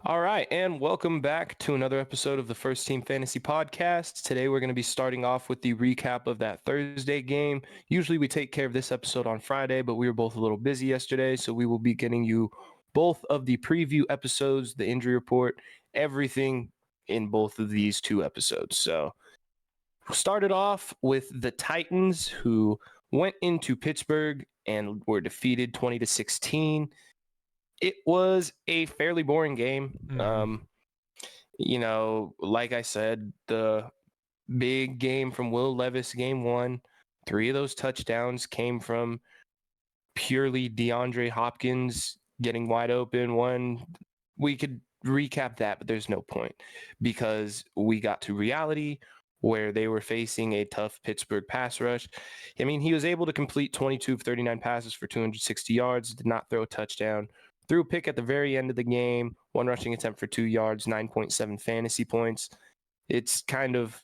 All right, and welcome back to another episode of the First Team Fantasy Podcast. Today we're going to be starting off with the recap of that Thursday game. Usually we take care of this episode on Friday, but we were both a little busy yesterday, so we will be getting you both of the preview episodes, the injury report, everything in both of these two episodes. So we'll start it off with the Titans, who went into Pittsburgh and were defeated 20-16. It was a fairly boring game. Like I said, the big game from Will Levis, game one, 3 of those touchdowns came from purely DeAndre Hopkins getting wide open. One, we could recap that, but there's no point because we got to reality where they were facing a tough Pittsburgh pass rush. I mean, he was able to complete 22 of 39 passes for 260 yards, did not throw a touchdown. Threw a pick at the very end of the game, 1 rushing attempt for 2 yards, 9.7 fantasy points. It's kind of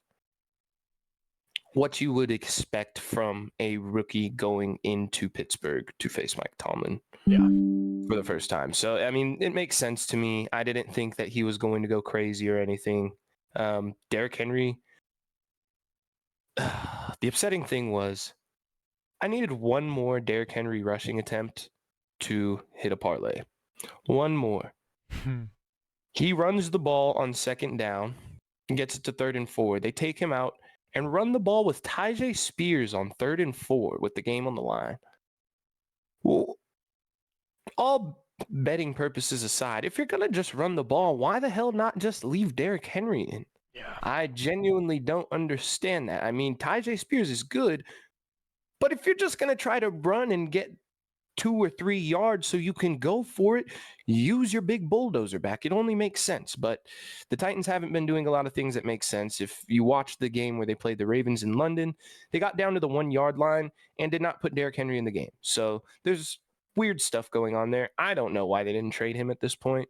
what you would expect from a rookie going into Pittsburgh to face Mike Tomlin for the first time. So, I mean, it makes sense to me. I didn't think that he was going to go crazy or anything. Derrick Henry, the upsetting thing was I needed one more Derrick Henry rushing attempt to hit a parlay. One more. He runs the ball on second down and gets it to 3rd and 4. They take him out and run the ball with Tyjae Spears on 3rd and 4 with the game on the line. Well, all betting purposes aside, if you're going to just run the ball, why the hell not just leave Derrick Henry in? Yeah. I genuinely don't understand that. I mean, Tyjae Spears is good, but if you're just going to try to run and get 2 or 3 yards so you can go for it, use your big bulldozer back. It only makes sense. But the Titans haven't been doing a lot of things that make sense. If you watch the game where they played the Ravens in London, they got down to the 1-yard line and did not put Derrick Henry in the game. So there's weird stuff going on there. I don't know why they didn't trade him at this point.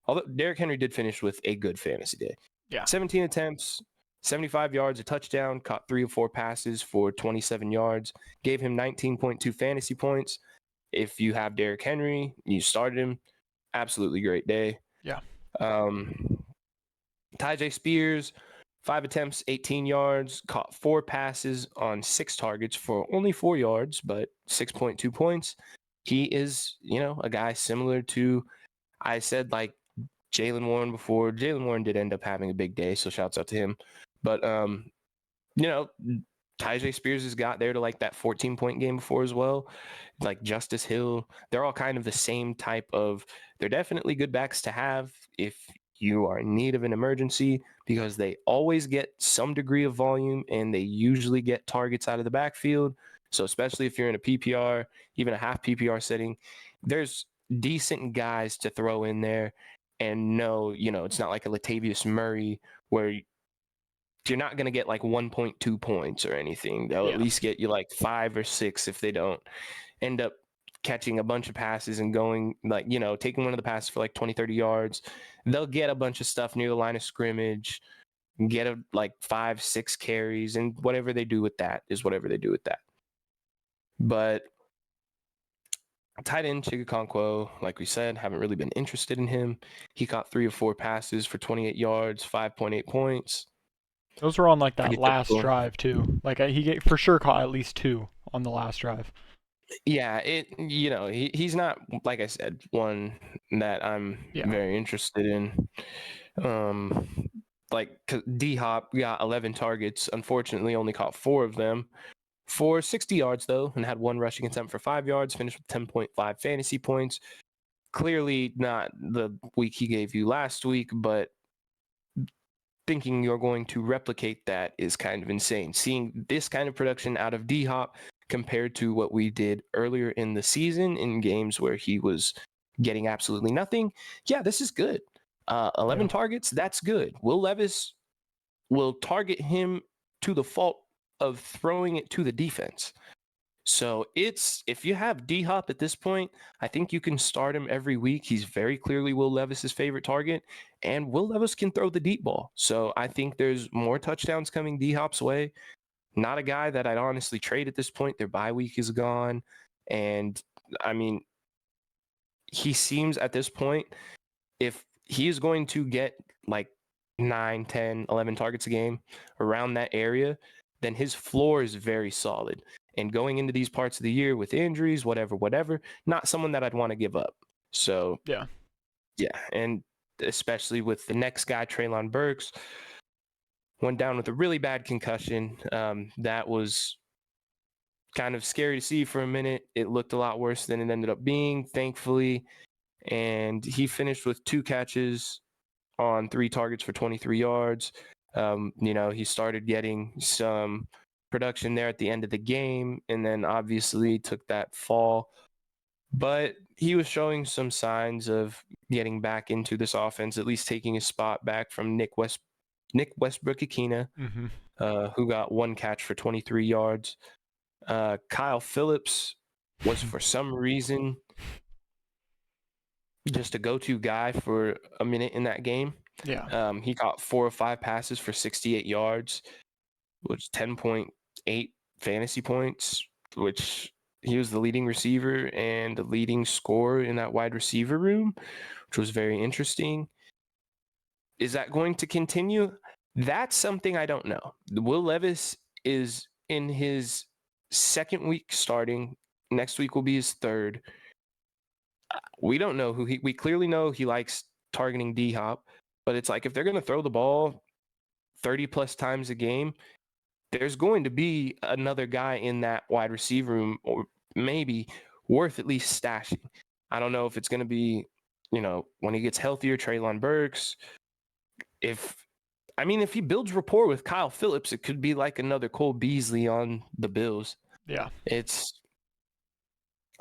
Although Derrick Henry did finish with a good fantasy day. Yeah. 17 attempts, 75 yards, a touchdown, caught 3 or 4 passes for 27 yards, gave him 19.2 fantasy points. If you have Derrick Henry, you started him, absolutely great day. Yeah. Tyjae Spears, 5 attempts, 18 yards, caught 4 passes on 6 targets for only 4 yards, but 6.2 points. He is, a guy similar to, I said, like Jaylen Warren before. Jaylen Warren did end up having a big day, so shouts out to him. But, Tyjae Spears has got there to like that 14-point game before as well. Like Justice Hill, they're all kind of the same type of, they're definitely good backs to have if you are in need of an emergency because they always get some degree of volume and they usually get targets out of the backfield. So especially if you're in a PPR, even a half PPR setting, there's decent guys to throw in there. And no, it's not like a Latavius Murray where you're not going to get like 1.2 points or anything. They'll at least get you like 5 or 6 if they don't end up catching a bunch of passes and going like, taking one of the passes for like 20, 30 yards. They'll get a bunch of stuff near the line of scrimmage, get like 5, 6 carries, and whatever they do with that is whatever they do with that. But tight end Chigakonkwo, like we said, haven't really been interested in him. He caught 3 or 4 passes for 28 yards, 5.8 points. Those were on like that Pretty last typical. drive too. Like he for sure caught at least 2 on the last drive. Yeah, he's not, like I said, one that I'm very interested in. Like D-Hop got 11 targets, unfortunately only caught 4 of them for 60 yards though, and had 1 rushing attempt for 5 yards, finished with 10.5 fantasy points. Clearly not the week he gave you last week, but thinking you're going to replicate that is kind of insane. Seeing this kind of production out of D-Hop compared to what we did earlier in the season in games where he was getting absolutely nothing. Yeah, this is good. 11 targets, that's good. Will Levis will target him to the fault of throwing it to the defense. So if you have D-Hop at this point, I think you can start him every week. He's very clearly Will Levis's favorite target, and Will Levis can throw the deep ball. So I think there's more touchdowns coming D-Hop's way. Not a guy that I'd honestly trade at this point. Their bye week is gone. And I mean, he seems at this point, if he is going to get like 9, 10, 11 targets a game around that area, then his floor is very solid. And going into these parts of the year with injuries, whatever, not someone that I'd want to give up. So, Yeah. And especially with the next guy, Treylon Burks, went down with a really bad concussion. That was kind of scary to see for a minute. It looked a lot worse than it ended up being, thankfully. And he finished with 2 catches on 3 targets for 23 yards. He started getting some production there at the end of the game, and then obviously took that fall. But he was showing some signs of getting back into this offense, at least taking his spot back from Nick Westbrook-Ikhine, who got 1 catch for 23 yards. Kyle Phillips was, for some reason, just a go-to guy for a minute in that game. Yeah. He caught 4 or 5 passes for 68 yards, which 10.8 fantasy points, which he was the leading receiver and the leading scorer in that wide receiver room, which was very interesting. Is that going to continue? That's something I don't know. Will Levis is in his 2nd week starting. Next week will be his 3rd. We don't know we clearly know he likes targeting D-Hop, but it's like if they're going to throw the ball 30 plus times a game, there's going to be another guy in that wide receiver room, or maybe worth at least stashing. I don't know if it's going to be, when he gets healthier, Treylon Burks. If he builds rapport with Kyle Phillips, it could be like another Cole Beasley on the Bills. Yeah. It's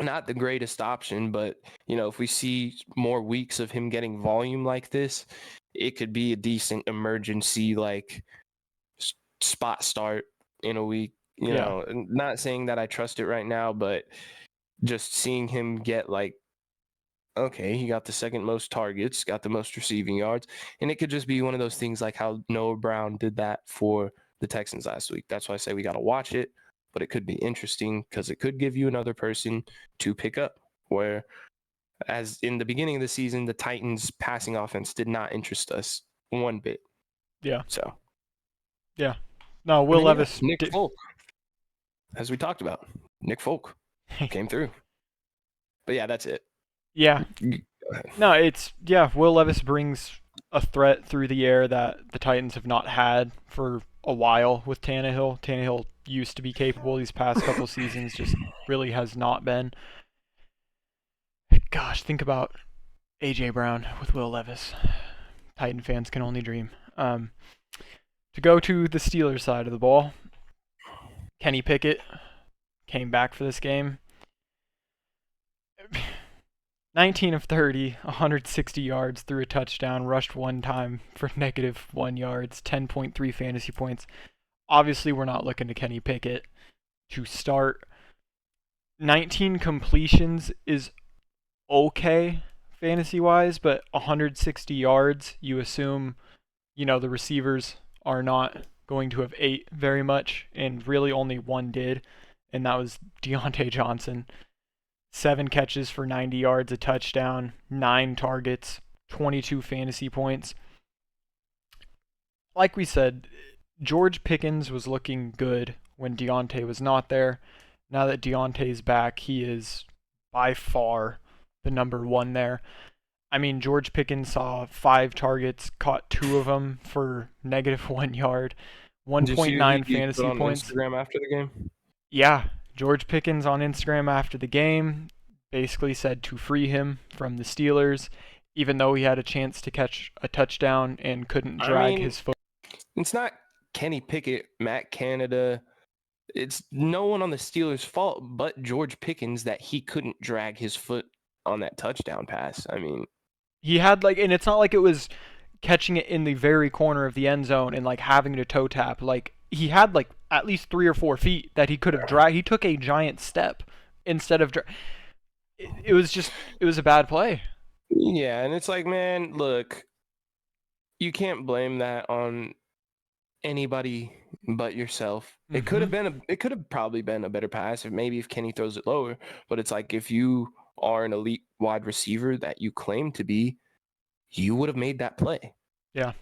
not the greatest option, but if we see more weeks of him getting volume like this, it could be a decent emergency like spot start in a week. Not saying that I trust it right now, but just seeing him get okay, he got the 2nd most targets, got the most receiving yards, and it could just be one of those things like how Noah Brown did that for the Texans last week. That's why I say we got to watch it, but it could be interesting because it could give you another person to pick up, where as in the beginning of the season, the Titans passing offense did not interest us one bit. Yeah. So. Yeah. No, Will Levis. Nick Folk, as we talked about. Nick Folk came through. But yeah, that's it. Yeah. No, Will Levis brings a threat through the air that the Titans have not had for a while with Tannehill. Tannehill used to be capable these past couple seasons, just really has not been. Gosh, think about A.J. Brown with Will Levis. Titan fans can only dream. To go to the Steelers side of the ball, Kenny Pickett came back for this game. 19 of 30, 160 yards, threw a touchdown, rushed 1 time for -1 yards, 10.3 fantasy points. Obviously, we're not looking to Kenny Pickett to start. 19 completions is okay fantasy-wise, but 160 yards, you assume, the receivers are not going to have ate very much, and really only one did, and that was Deontay Johnson. 7 catches for 90 yards, a touchdown, 9 targets, 22 fantasy points. Like we said, George Pickens was looking good when Deontay was not there. Now that Deontay's back, he is by far the number 1 there. George Pickens saw 5 targets, caught 2 of them for -1 yard, 1.9 fantasy points. Instagram after the game? Yeah. George Pickens on Instagram after the game basically said to free him from the Steelers, even though he had a chance to catch a touchdown and couldn't drag his foot. It's not Kenny Pickett, Matt Canada. It's no one on the Steelers' fault but George Pickens that he couldn't drag his foot on that touchdown pass. He had and it's not like it was catching it in the very corner of the end zone and having to toe tap. He had at least 3 or 4 feet that he could have dragged. He took a giant step instead of it was a bad play. Yeah, and it's man, look, you can't blame that on anybody but yourself. It could have probably been a better pass if Kenny throws it lower, but it's if you are an elite wide receiver that you claim to be, you would have made that play. Yeah.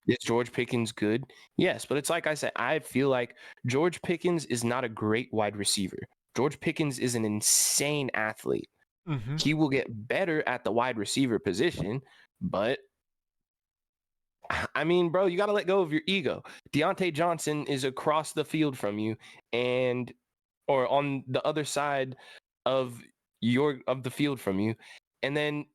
Is George Pickens good? Yes, but it's like I said, I feel like George Pickens is not a great wide receiver. George Pickens is an insane athlete. Mm-hmm. He will get better at the wide receiver position, but I mean, bro, you got to let go of your ego. Deontay Johnson is across the field from you or on the other side of the field from you. And then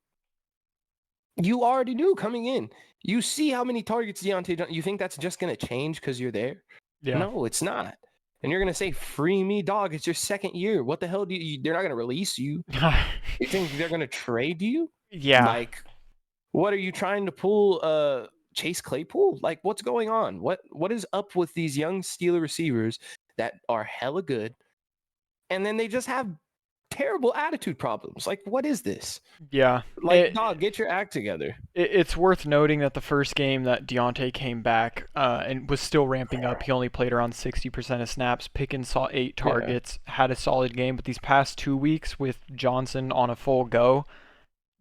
you already knew coming in. You see how many targets Deontay Johnson, you think that's just going to change because you're there? Yeah. No, it's not. And you're going to say, free me, dog. It's your second year. What the hell they're not going to release you. You think they're going to trade you? Yeah. Like, what are you trying to pull? Chase Claypool? Like, what's going on? What is up with these young Steeler receivers that are hella good, and then they just have terrible attitude problems? Like, what is this? Yeah. Like, dog, get your act together. It's worth noting that the first game that Deontay came back and was still ramping up, he only played around 60% of snaps. Pickens saw 8 targets, had a solid game, but these past 2 weeks with Johnson on a full go,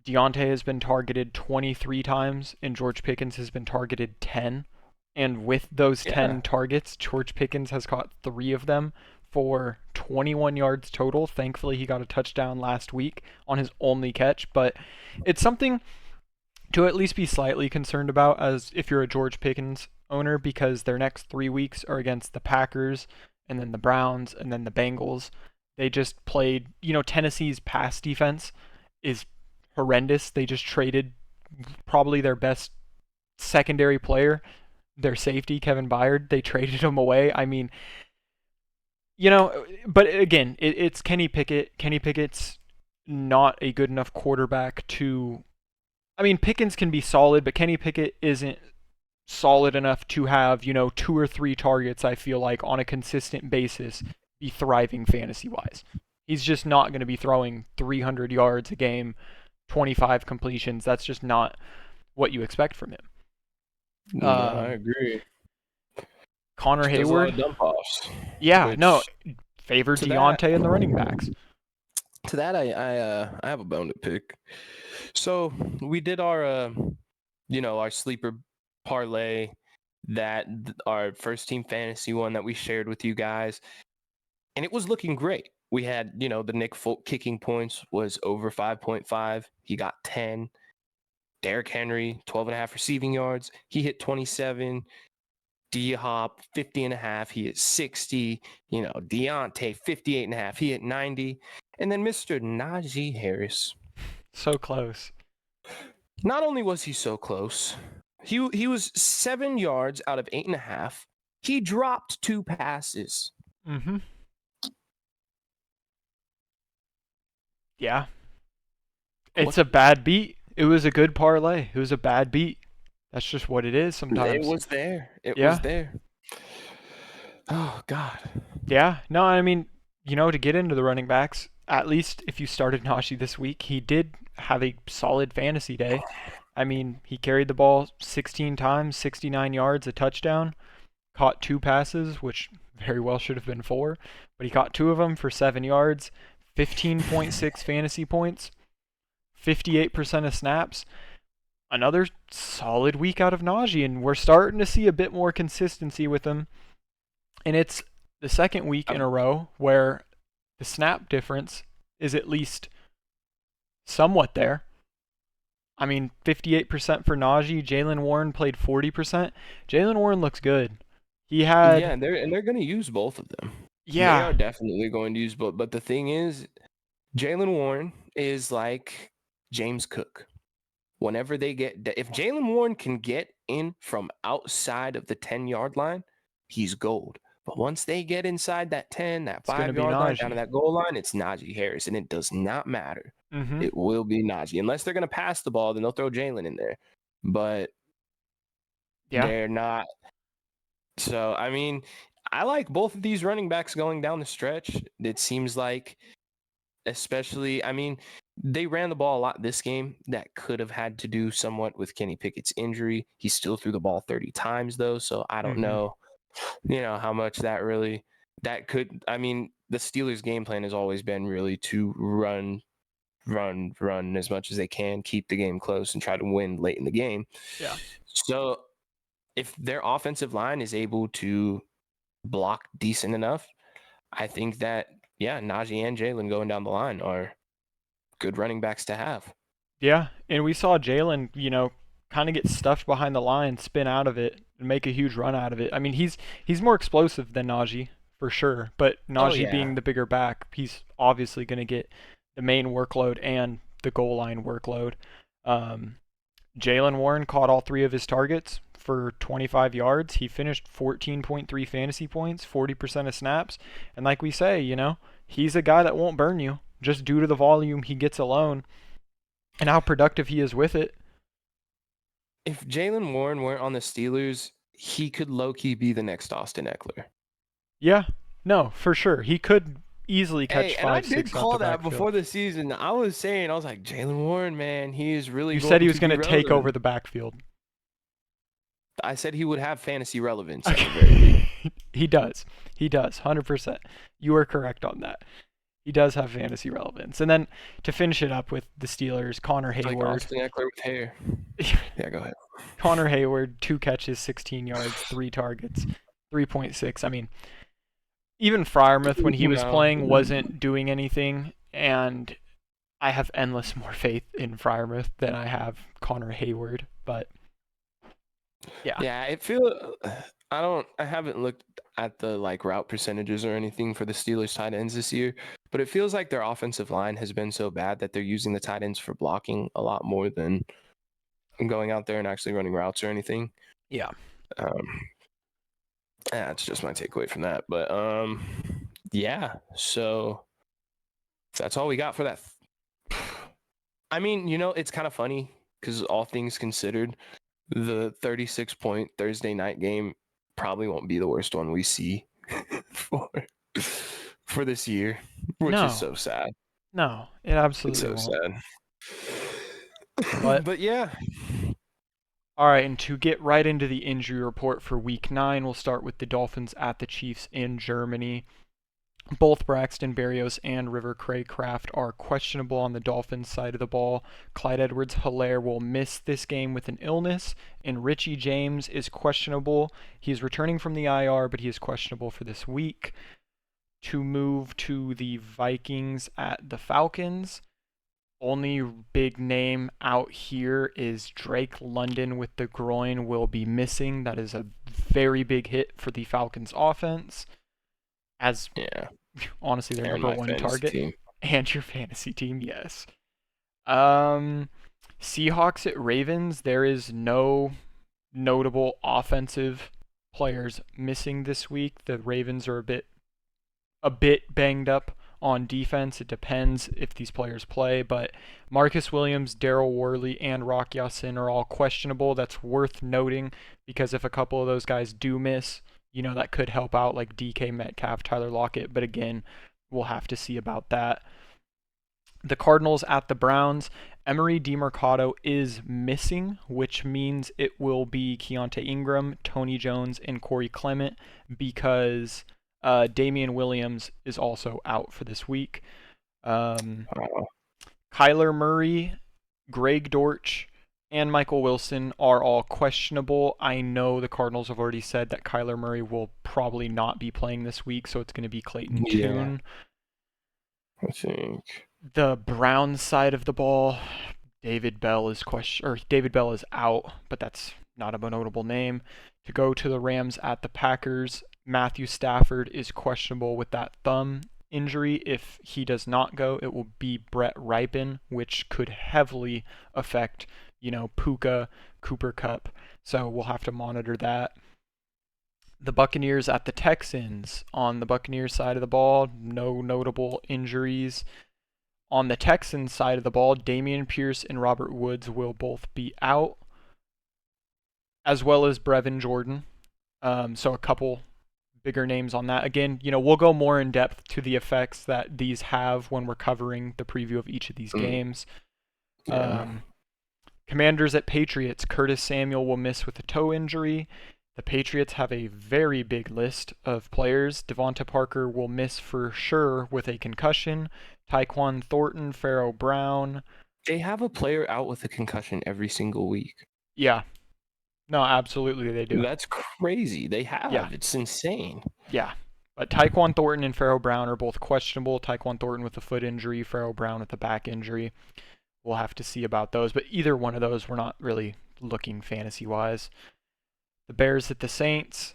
Deontay has been targeted 23 times and George Pickens has been targeted 10. And with those 10 targets, George Pickens has caught 3 of them for 21 yards total. Thankfully, he got a touchdown last week on his only catch, but it's something to at least be slightly concerned about as if you're a George Pickens owner, because their next 3 weeks are against the Packers and then the Browns and then the Bengals. They just played, Tennessee's pass defense is horrendous. They just traded probably their best secondary player, their safety, Kevin Byard. They traded him away. I mean, but again, it's Kenny Pickett. Kenny Pickett's not a good enough quarterback to... I mean, Pickens can be solid, but Kenny Pickett isn't solid enough to have, 2 or 3 targets, I feel like, on a consistent basis, be thriving fantasy-wise. He's just not going to be throwing 300 yards a game, 25 completions. That's just not what you expect from him. No, I agree. Connor Hayward. Dump-offs, Favored Deontay and the running backs. To that, I have a bone to pick. So we did our our sleeper parlay, that our first team fantasy one that we shared with you guys, and it was looking great. We had, the Nick Folk kicking points was over 5.5. He got 10. Derrick Henry, 12.5 receiving yards. He hit 27. D-Hop, 50.5. He hit 60. Deontay, 58.5. He hit 90. And then Mr. Najee Harris. So close. Not only was he so close, he was 7 yards out of 8.5. He dropped 2 passes. Mm-hmm. Yeah. It's a bad beat. It was a good parlay. It was a bad beat. That's just what it is sometimes. It was there. It was there. Oh, God. Yeah. No, I mean, to get into the running backs, at least if you started Najee this week, he did have a solid fantasy day. I mean, he carried the ball 16 times, 69 yards, a touchdown, caught 2 passes, which very well should have been 4, but he caught 2 of them for 7 yards, 15.6 fantasy points, 58% of snaps. Another solid week out of Najee, and we're starting to see a bit more consistency with him. And it's the second week in a row where the snap difference is at least somewhat there. I mean, 58% for Najee. Jaylen Warren played 40%. Jaylen Warren looks good. He had... Yeah, they're going to use both of them. Yeah. They are definitely going to use both. But the thing is, Jaylen Warren is like James Cook. Whenever they if Jaylen Warren can get in from outside of the 10-yard line, he's gold. But once they get inside that 10, that 5-yard line, down to that goal line, it's Najee Harris, and it does not matter. Mm-hmm. It will be Najee. Unless they're going to pass the ball, then they'll throw Jaylen in there. But they're not. So, I mean, I like both of these running backs going down the stretch. It seems like, especially, I mean, they ran the ball a lot this game. That could have had to do somewhat with Kenny Pickett's injury. He still threw the ball 30 times, though, so I don't know, how much that could. I mean, the Steelers' game plan has always been really to run run as much as they can, keep the game close, and try to win late in the game. Yeah. So if their offensive line is able to block decent enough, I think that, Najee and Jalen going down the line are good running backs to have. Yeah, and we saw Jalen, kind of get stuffed behind the line, spin out of it, and make a huge run out of it. I mean, he's more explosive than Najee for sure, but Oh, Najee yeah. being the bigger back, he's obviously going to get the main workload and the goal line workload. Jalen Warren caught all 3 of his targets for 25 yards. He finished 14.3 fantasy points, 40% of snaps, and like we say, he's a guy that won't burn you just due to the volume he gets alone and how productive he is with it. If Jalen Warren weren't on the Steelers, he could low-key be the next Austin Eckler. Yeah, no, for sure. He could easily catch 5, 6 and I out did the call that backfield. before the season. I was like, Jalen Warren, man, he is really. You going said he was going to take over the backfield. I said he would have fantasy relevance. At the very least. He does, 100%. You are correct on that. He does have fantasy relevance. And then to finish it up with the Steelers, Connor Hayward. Like Austin Eckler with hair. Yeah, go ahead. Connor Hayward, 2 catches, 16 yards, 3 targets, 3.6. I mean, even Freiermuth, when he was playing, wasn't doing anything, and I have endless more faith in Freiermuth than I have Connor Hayward, but yeah. Yeah, I haven't looked at the route percentages or anything for the Steelers tight ends this year, but it feels like their offensive line has been so bad that they're using the tight ends for blocking a lot more than going out there and actually running routes or anything. Yeah. That's just my takeaway from that. But yeah, so that's all we got for that. I mean, it's kind of funny because all things considered, the 36-point Thursday night game probably won't be the worst one we see for this year, which is so sad. No, it absolutely It's so won't. sad. But yeah. All right, and to get right into the injury report for Week 9, we'll start with the Dolphins at the Chiefs in Germany. Both Braxton Berrios and River Craycraft are questionable on the Dolphins side of the ball. Clyde Edwards-Helaire will miss this game with an illness, and Richie James is questionable. He's returning from the IR, but he is questionable for this week. To move to the Vikings at the Falcons, only big name out here is Drake London with the groin will be missing. That is a very big hit for the Falcons offense. Honestly, their number 1 target. Team. And your fantasy team, yes. Seahawks at Ravens, there is no notable offensive players missing this week. The Ravens are a bit banged up on defense. It depends if these players play, but Marcus Williams, Daryl Worley, and Rock Ya-Sin are all questionable. That's worth noting because if a couple of those guys do miss, that could help out, like DK Metcalf, Tyler Lockett, but again, we'll have to see about that. The Cardinals at the Browns, Emery DeMarcado is missing, which means it will be Keontae Ingram, Tony Jones, and Corey Clement because Damian Williams is also out for this week. Kyler Murray, Greg Dortch, and Michael Wilson are all questionable. I know the Cardinals have already said that Kyler Murray will probably not be playing this week, so it's going to be Clayton Tune. I think. The Browns side of the ball, David Bell is out, but that's not a notable name. To go to the Rams at the Packers, Matthew Stafford is questionable with that thumb injury. If he does not go, it will be Brett Rypien, which could heavily affect, Puka, Cooper Kupp. So we'll have to monitor that. The Buccaneers at the Texans. On the Buccaneers side of the ball, no notable injuries. On the Texans side of the ball, Dameon Pierce and Robert Woods will both be out, as well as Brevin Jordan. So a couple bigger names on that. Again, we'll go more in depth to the effects that these have when we're covering the preview of each of these games. Yeah. Commanders at Patriots, Curtis Samuel will miss with a toe injury. The Patriots have a very big list of players. Devonta Parker will miss for sure with a concussion. Tyquan Thornton, Pharaoh Brown. They have a player out with a concussion every single week. Yeah. No, absolutely they do. That's crazy. They Yeah. have. It's insane. Yeah. But Tyquan Thornton and Pharaoh Brown are both questionable. Tyquan Thornton with a foot injury, Pharaoh Brown with a back injury. We'll have to see about those. But either one of those, we're not really looking fantasy-wise. The Bears at the Saints.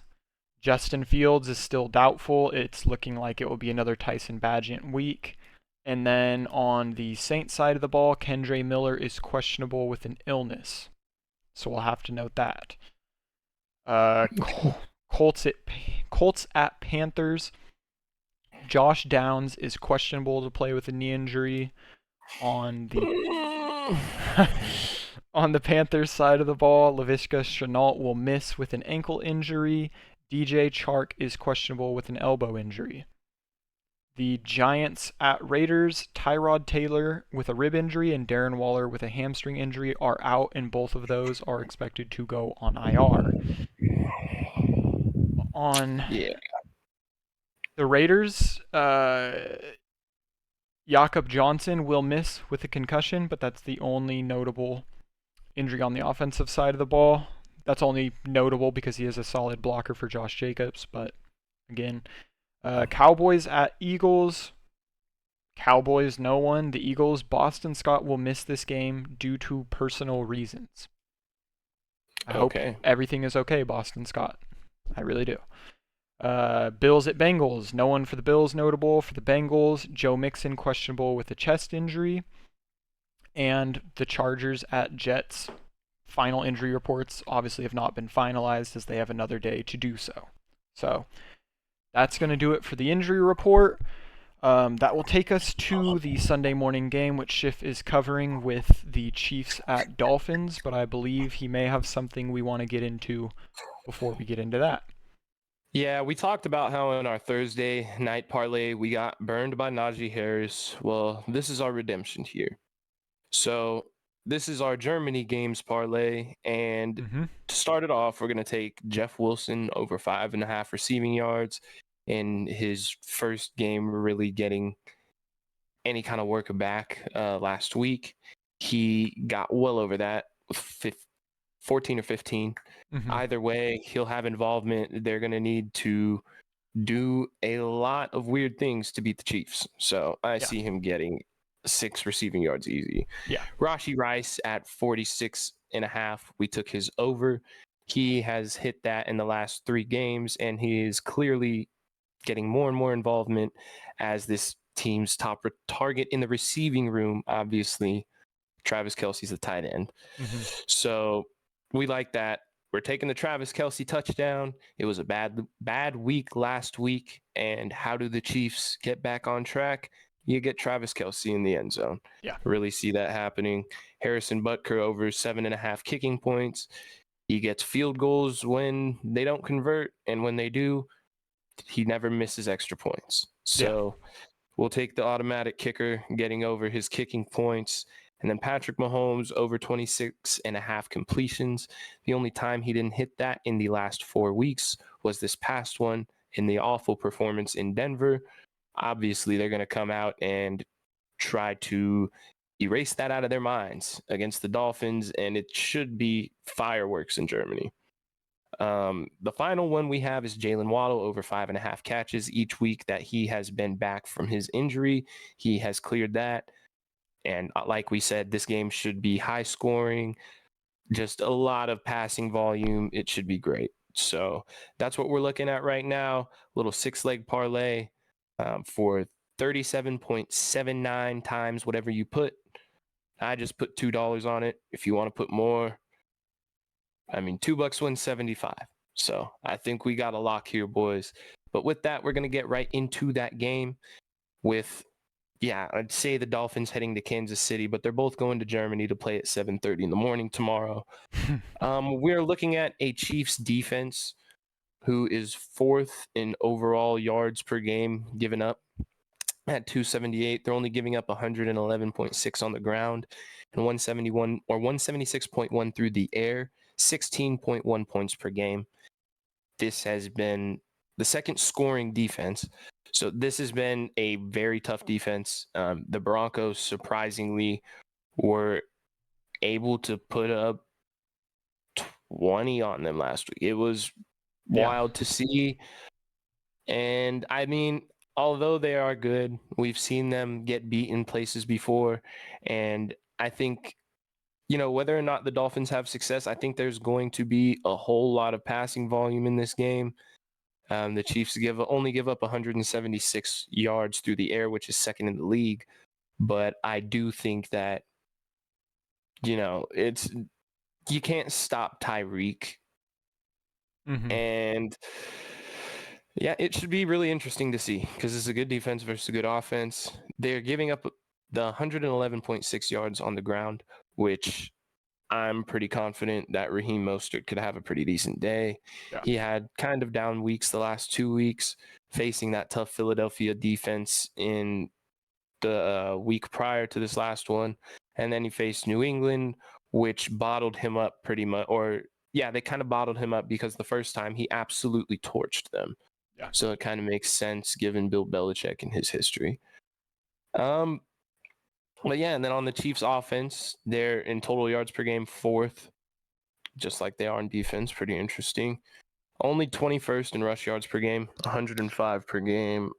Justin Fields is still doubtful. It's looking like it will be another Tyson Bagent week. And then on the Saints side of the ball, Kendre Miller is questionable with an illness. So we'll have to note that. Colts at Panthers. Josh Downs is questionable to play with a knee injury. On the on the Panthers side of the ball, Laviska Shenault will miss with an ankle injury. DJ Chark is questionable with an elbow injury. The Giants at Raiders, Tyrod Taylor with a rib injury and Darren Waller with a hamstring injury are out, and both of those are expected to go on IR. On the Raiders, Jakob Johnson will miss with a concussion, but that's the only notable injury on the offensive side of the ball. That's only notable because he is a solid blocker for Josh Jacobs, but again, Cowboys at Eagles. Cowboys, no one. The Eagles, Boston Scott will miss this game due to personal reasons. I hope everything is okay, Boston Scott. I really do. Bills at Bengals. No one for the Bills notable. For the Bengals, Joe Mixon questionable with a chest injury. And the Chargers at Jets. Final injury reports obviously have not been finalized as they have another day to do so. So that's going to do it for the injury report. That will take us to the Sunday morning game, which Schiff is covering with the Chiefs at Dolphins, but I believe he may have something we want to get into before we get into that. Yeah, we talked about how in our Thursday night parlay, we got burned by Najee Harris. Well, this is our redemption here. So this is our Germany games parlay. And to start it off, we're going to take Jeff Wilson over 5.5 receiving yards in his first game really getting any kind of work back last week. He got well over that with 14 or 15. Either way, he'll have involvement. They're going to need to do a lot of weird things to beat the Chiefs. So I see him getting 6 receiving yards easy. Yeah. Rashee Rice at 46.5. We took his over. He has hit that in the last 3 games, and he is clearly getting more and more involvement as this team's top target in the receiving room. Obviously, Travis Kelce's the tight end. So we like that. We're taking the Travis Kelce touchdown. It was a bad week last week. And how do the Chiefs get back on track? You get Travis Kelce in the end zone. Yeah. Really see that happening. Harrison Butker over 7.5 kicking points. He gets field goals when they don't convert. And when they do, he never misses extra points. So we'll take the automatic kicker getting over his kicking points. And then Patrick Mahomes over 26.5 completions. The only time he didn't hit that in the last 4 weeks was this past one in the awful performance in Denver. Obviously, they're going to come out and try to erase that out of their minds against the Dolphins, and it should be fireworks in Germany. The final one we have is Jalen Waddle over 5.5 catches each week that he has been back from his injury. He has cleared that. And like we said, this game should be high scoring, just a lot of passing volume. It should be great. So that's what we're looking at right now. Little 6-leg parlay for 37.79 times whatever you put. I just put $2 on it. If you want to put more, I mean, $2 wins 75. So I think we got a lock here, boys. But with that, we're going to get right into that game with, I'd say the Dolphins heading to Kansas City, but they're both going to Germany to play at 7:30 in the morning tomorrow. We're looking at a Chiefs defense who is 4th in overall yards per game given up at 278. They're only giving up 111.6 on the ground and 171 or 176.1 through the air, 16.1 points per game. This has been the second scoring defense. So this has been a very tough defense. The Broncos surprisingly were able to put up 20 on them last week. It was wild to see. And I mean, although they are good, we've seen them get beat in places before. And I think, whether or not the Dolphins have success, I think there's going to be a whole lot of passing volume in this game. The Chiefs only give up 176 yards through the air, which is second in the league. But I do think that, you can't stop Tyreek. Mm-hmm. And yeah, it should be really interesting to see because it's a good defense versus a good offense. They're giving up the 111.6 yards on the ground, which I'm pretty confident that Raheem Mostert could have a pretty decent day. Yeah. He had kind of down weeks the last 2 weeks, facing that tough Philadelphia defense in the week prior to this last one. And then he faced New England, which bottled him up pretty much. They kind of bottled him up because the first time he absolutely torched them. Yeah. So it kind of makes sense given Bill Belichick and his history. But yeah, and then on the Chiefs offense, they're in total yards per game 4th, just like they are in defense. Pretty interesting. Only 21st in rush yards per game, 105 per game.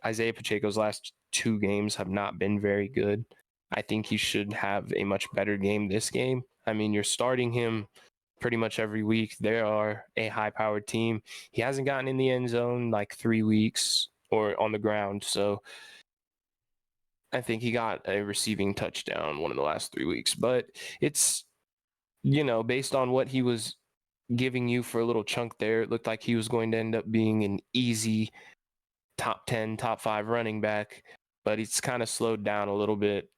Isaiah Pacheco's last 2 games have not been very good. I think he should have a much better game this game. I mean, you're starting him pretty much every week. They are a high-powered team. He hasn't gotten in the end zone like 3 weeks or on the ground, so I think he got a receiving touchdown one of the last 3 weeks. But it's, based on what he was giving you for a little chunk there, it looked like he was going to end up being an easy top 10, top 5 running back, but it's kind of slowed down a little bit.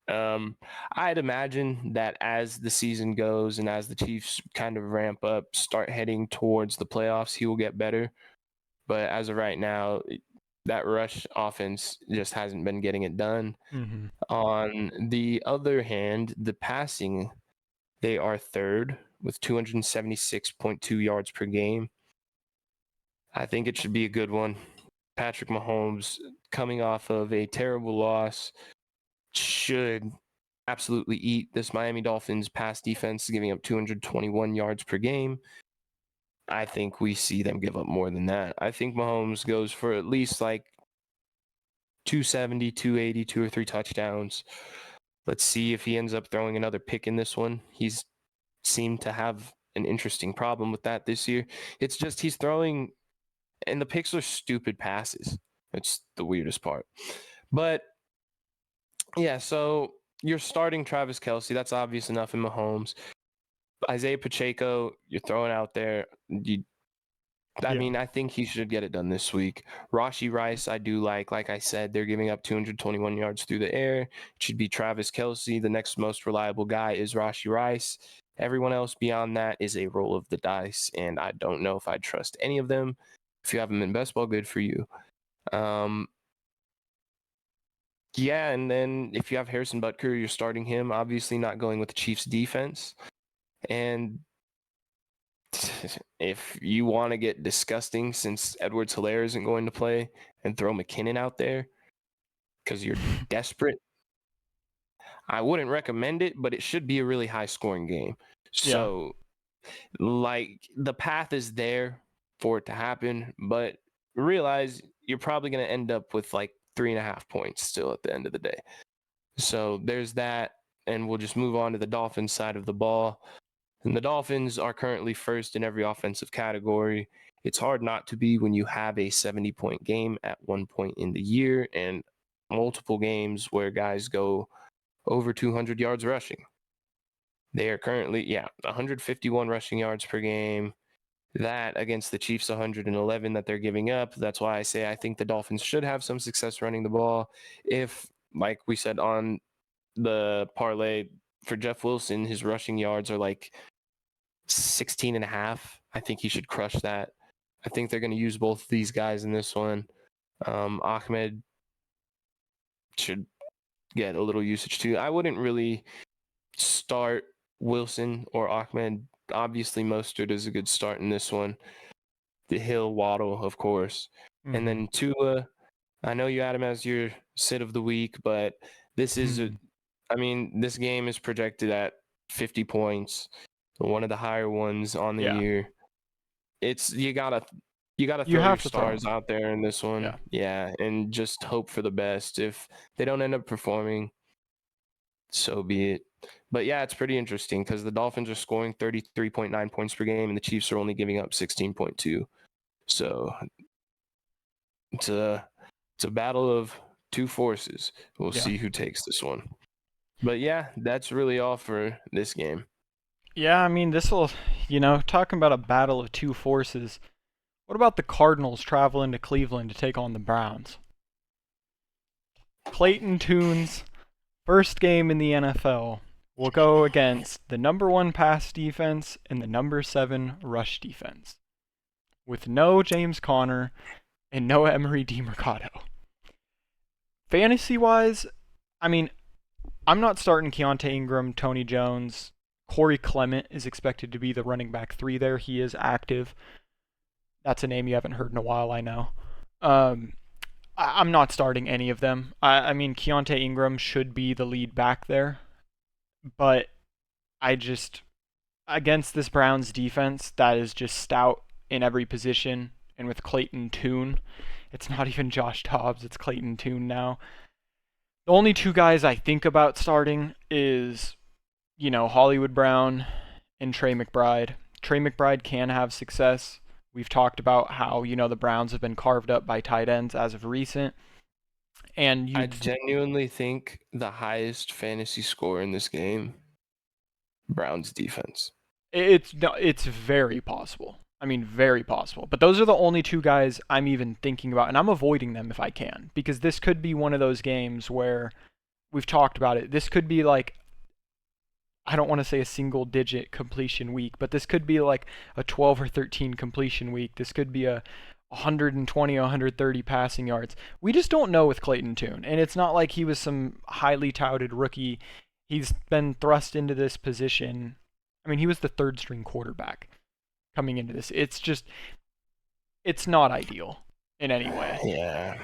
I'd imagine that as the season goes and as the Chiefs kind of ramp up, start heading towards the playoffs, he will get better. But as of right now, that rush offense just hasn't been getting it done. Mm-hmm. On the other hand, the passing, they are 3rd with 276.2 yards per game. I think it should be a good one. Patrick Mahomes, coming off of a terrible loss, should absolutely eat this Miami Dolphins pass defense, giving up 221 yards per game. I think we see them give up more than that. I think Mahomes goes for at least like 270, 280, 2 or 3 touchdowns. Let's see if he ends up throwing another pick in this one. He's seemed to have an interesting problem with that this year. It's just he's throwing, and the picks are stupid passes. It's the weirdest part. But yeah, so you're starting Travis Kelce. That's obvious enough in Mahomes. Isaiah Pacheco, you're throwing out there. I mean, I think he should get it done this week. Rashee Rice, I do like. Like I said, they're giving up 221 yards through the air. It should be Travis Kelce. The next most reliable guy is Rashee Rice. Everyone else beyond that is a roll of the dice, and I don't know if I'd trust any of them. If you have them in best ball, good for you. Yeah, and then if you have Harrison Butker, you're starting him. Obviously not going with the Chiefs defense. And if you want to get disgusting, since Edwards-Helaire isn't going to play, and throw McKinnon out there because you're desperate, I wouldn't recommend it, but it should be a really high-scoring game. So, the path is there for it to happen, but realize you're probably going to end up with 3.5 points still at the end of the day. So there's that, and we'll just move on to the Dolphins side of the ball. And the Dolphins are currently 1st in every offensive category. It's hard not to be when you have a 70-point game at one point in the year and multiple games where guys go over 200 yards rushing. They are currently, 151 rushing yards per game. That against the Chiefs 111 that they're giving up. That's why I say I think the Dolphins should have some success running the ball. If, like we said on the parlay, for Jeff Wilson, his rushing yards are 16 and a half. I think he should crush that. I think they're going to use both of these guys in this one. Ahmed should get a little usage too. I wouldn't really start Wilson or Ahmed. Obviously, Mostert is a good start in this one. The Hill, Waddle, of course. And then Tua, I know you had him as your sit of the week, but this is, this game is projected at 50 points, one of the higher ones on the year. You gotta You throw your have to throw stars out there in this one. Yeah, and just hope for the best. If they don't end up performing, so be it. But yeah, it's pretty interesting because the Dolphins are scoring 33.9 points per game and the Chiefs are only giving up 16.2. So it's a battle of two forces. We'll see who takes this one. But yeah, that's really all for this game. Yeah, I mean, this will, talking about a battle of two forces. What about the Cardinals traveling to Cleveland to take on the Browns? Clayton Tune's first game in the NFL will go against the number 1 pass defense and the number 7 rush defense, with no James Conner and no Emery DeMercado. Fantasy-wise, I mean, I'm not starting Keontae Ingram, Tony Jones. Corey Clement is expected to be the running back 3 there. He is active. That's a name you haven't heard in a while, I know. I'm not starting any of them. I mean, Keontae Ingram should be the lead back there. But against this Browns defense that is just stout in every position, and with Clayton Tune, it's not even Josh Dobbs, it's Clayton Tune now. The only 2 guys I think about starting is, Hollywood Brown and Trey McBride. Trey McBride can have success. We've talked about how, the Browns have been carved up by tight ends as of recent. And I genuinely think the highest fantasy score in this game, Browns defense. It's very possible. I mean, very possible. But those are the only 2 guys I'm even thinking about, and I'm avoiding them if I can, because this could be one of those games where we've talked about it. This could be like, I don't want to say a single-digit completion week, but this could be like a 12 or 13 completion week. This could be a 120, 130 passing yards. We just don't know with Clayton Tune, and it's not like he was some highly touted rookie. He's been thrust into this position. I mean, he was the 3rd-string quarterback coming into this. It's not ideal in any way. Yeah.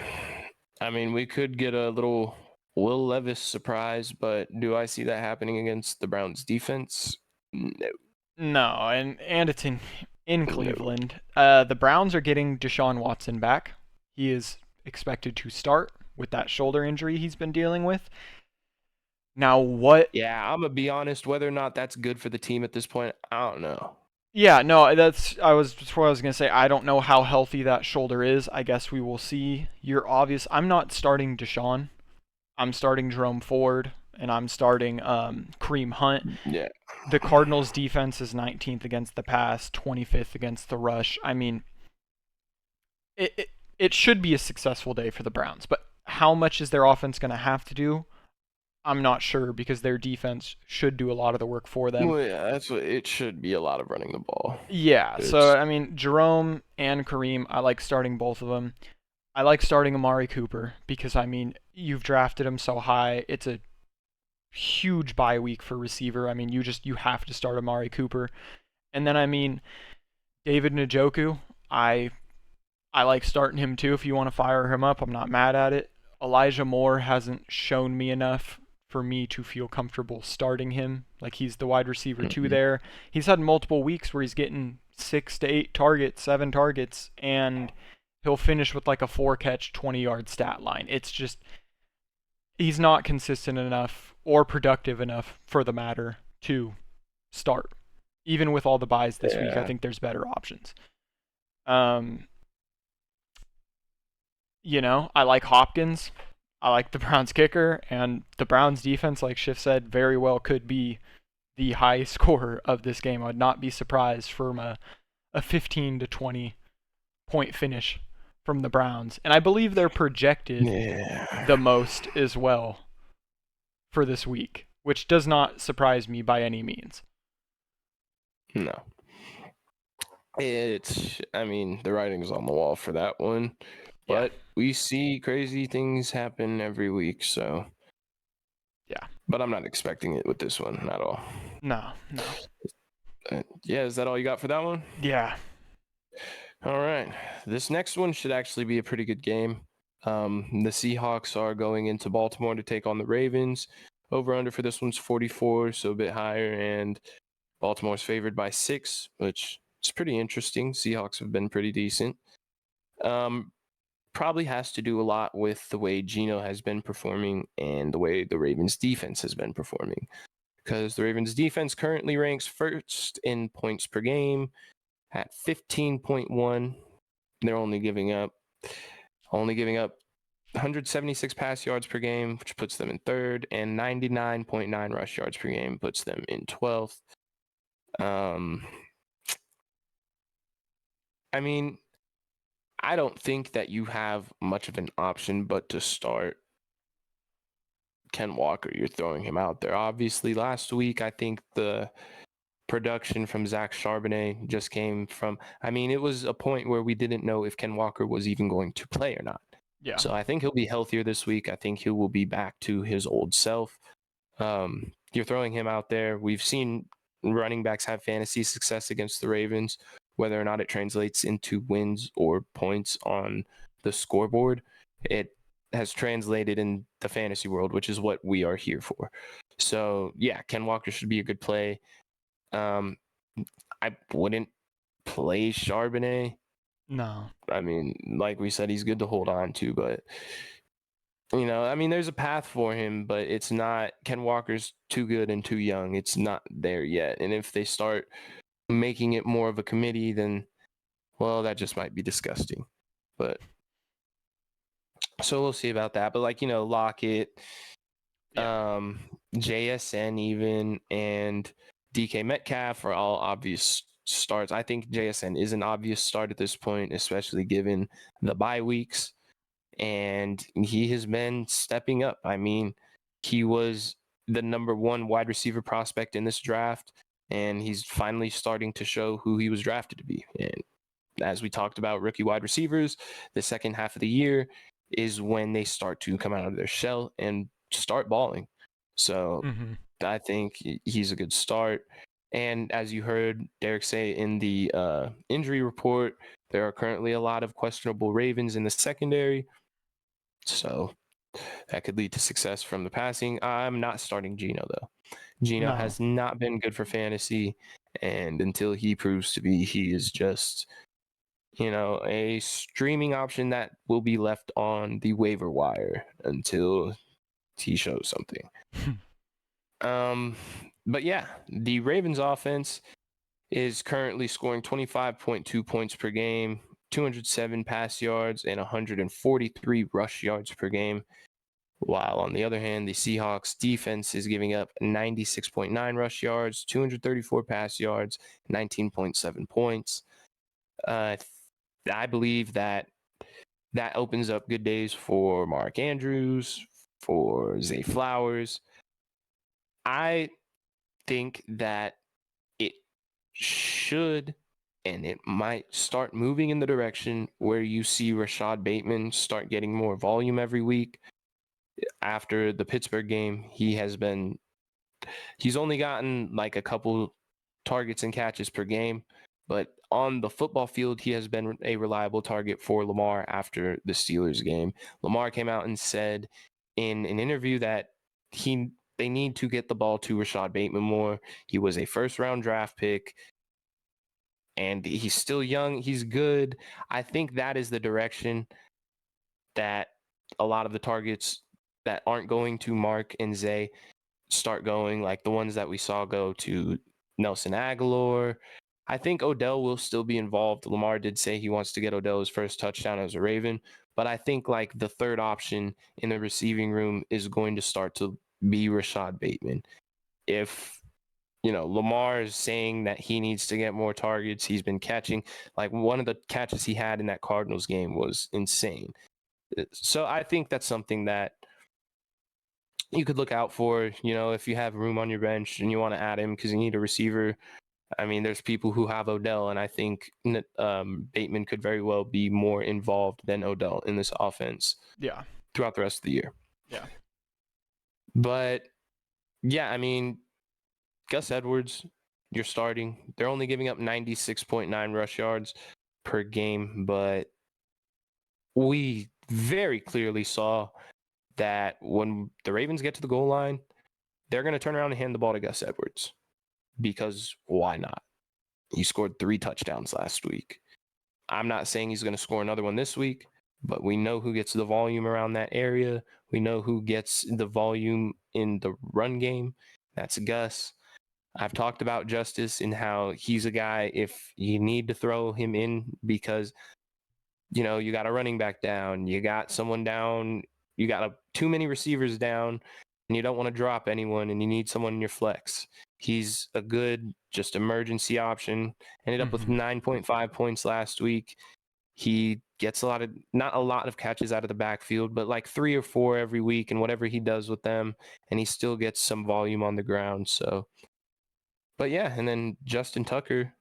I mean, we could get a little Will Levis surprise, but do I see that happening against the Browns defense? No, and it's in Cleveland. The Browns are getting Deshaun Watson back. He is expected to start with that shoulder injury he's been dealing with. Now what? Yeah, I'm gonna be honest. Whether or not that's good for the team at this point, I don't know. Yeah, no, that's what I was gonna say. I don't know how healthy that shoulder is. I guess we will see. I'm not starting Deshaun. I'm starting Jerome Ford, and I'm starting Kareem Hunt. Yeah. The Cardinals' defense is 19th against the pass, 25th against the rush. I mean, it should be a successful day for the Browns, but how much is their offense going to have to do? I'm not sure, because their defense should do a lot of the work for them. Well, yeah, that's what it should be, a lot of running the ball. Yeah, so I mean, Jerome and Kareem, I like starting both of them. I like starting Amari Cooper because, I mean, you've drafted him so high. It's a huge bye week for receiver. I mean, you have to start Amari Cooper. And then, I mean, David Njoku, I like starting him too if you want to fire him up. I'm not mad at it. Elijah Moore hasn't shown me enough for me to feel comfortable starting him. Like, he's the wide receiver 2 there. He's had multiple weeks where he's getting 6 to 8 targets, 7 targets, and he'll finish with like a 4-catch, 20-yard stat line. It's just, he's not consistent enough or productive enough, for the matter, to start. Even with all the buys this week, I think there's better options. I like Hopkins. I like the Browns kicker, and the Browns defense, like Schiff said, very well could be the high scorer of this game. I would not be surprised from a 15 to 20 point finish from the Browns. And I believe they're projected the most as well for this week, which does not surprise me by any means. No. The writing's on the wall for that one. But we see crazy things happen every week, so. Yeah. But I'm not expecting it with this one at all. No. Is that all you got for that one? Yeah. All right. This next one should actually be a pretty good game. The Seahawks are going into Baltimore to take on the Ravens. Over under for this one's 44, so a bit higher, and Baltimore's favored by 6, which is pretty interesting. Seahawks have been pretty decent. Probably has to do a lot with the way Geno has been performing and the way the Ravens defense has been performing. Because the Ravens defense currently ranks first in points per game at 15.1. They're only giving up 176 pass yards per game, which puts them in third, and 99.9 rush yards per game puts them in 12th. I mean, I don't think that you have much of an option but to start Ken Walker. You're throwing him out there. Obviously, last week, I think the production from Zach Charbonnet just came from, it was a point where we didn't know if Ken Walker was even going to play or not. Yeah. So I think he'll be healthier this week. I think he will be back to his old self. You're throwing him out there. We've seen running backs have fantasy success against the Ravens, whether or not it translates into wins or points on the scoreboard. It has translated in the fantasy world, which is what we are here for. So yeah, Ken Walker should be a good play. I wouldn't play Charbonnet. No. Like we said, he's good to hold on to, but there's a path for him, but it's not. Ken Walker's too good and too young. It's not there yet. And if they start making it more of a committee, then, well, that just might be disgusting. But so we'll see about that. But Lockett, JSN even, and DK Metcalf are all obvious starts. I think JSN is an obvious start at this point, especially given the bye weeks. And he has been stepping up. He was the number 1 wide receiver prospect in this draft, and he's finally starting to show who he was drafted to be. And as we talked about rookie wide receivers, the second half of the year is when they start to come out of their shell and start balling. So I think he's a good start. And as you heard Derek say in the injury report, there are currently a lot of questionable Ravens in the secondary. So that could lead to success from the passing. I'm not starting Geno, though. Geno has not been good for fantasy. And until he proves to be, he is just, a streaming option that will be left on the waiver wire until he shows something. But yeah, the Ravens offense is currently scoring 25.2 points per game, 207 pass yards, and 143 rush yards per game. While on the other hand, the Seahawks defense is giving up 96.9 rush yards, 234 pass yards, 19.7 points. I believe that opens up good days for Mark Andrews, for Zay Flowers. I think that it should, and it might start moving in the direction where you see Rashad Bateman start getting more volume every week. After the Pittsburgh game, he's only gotten like a couple targets and catches per game, but on the football field, he has been a reliable target for Lamar after the Steelers game. Lamar came out and said in an interview that they need to get the ball to Rashad Bateman more. He was a first-round draft pick, and he's still young. He's good. I think that is the direction that a lot of the targets that aren't going to Mark and Zay start going, like the ones that we saw go to Nelson Aguilar. I think Odell will still be involved. Lamar did say he wants to get Odell his first touchdown as a Raven, but I think like the third option in the receiving room is going to start to be Rashad Bateman. If Lamar is saying that he needs to get more targets, he's been catching. Like one of the catches he had in that Cardinals game was insane. So I think that's something that you could look out for, if you have room on your bench and you want to add him because you need a receiver. There's people who have Odell, and I think Bateman could very well be more involved than Odell in this offense. Yeah. Throughout the rest of the year. Yeah. But yeah, Gus Edwards, you're starting. They're only giving up 96.9 rush yards per game, but we very clearly saw that when the Ravens get to the goal line, they're going to turn around and hand the ball to Gus Edwards, because why not? He scored 3 touchdowns last week. I'm not saying he's going to score another one this week, but we know who gets the volume around that area. We know who gets the volume in the run game. That's Gus. I've talked about Justice and how he's a guy, if you need to throw him in because, you got a running back down, you got someone down, you got too many receivers down, and you don't want to drop anyone, and you need someone in your flex. He's a good, just emergency option. Ended up with 9.5 points last week. He gets not a lot of catches out of the backfield, but like 3 or 4 every week, and whatever he does with them, and he still gets some volume on the ground. So, but yeah, and then Justin Tucker,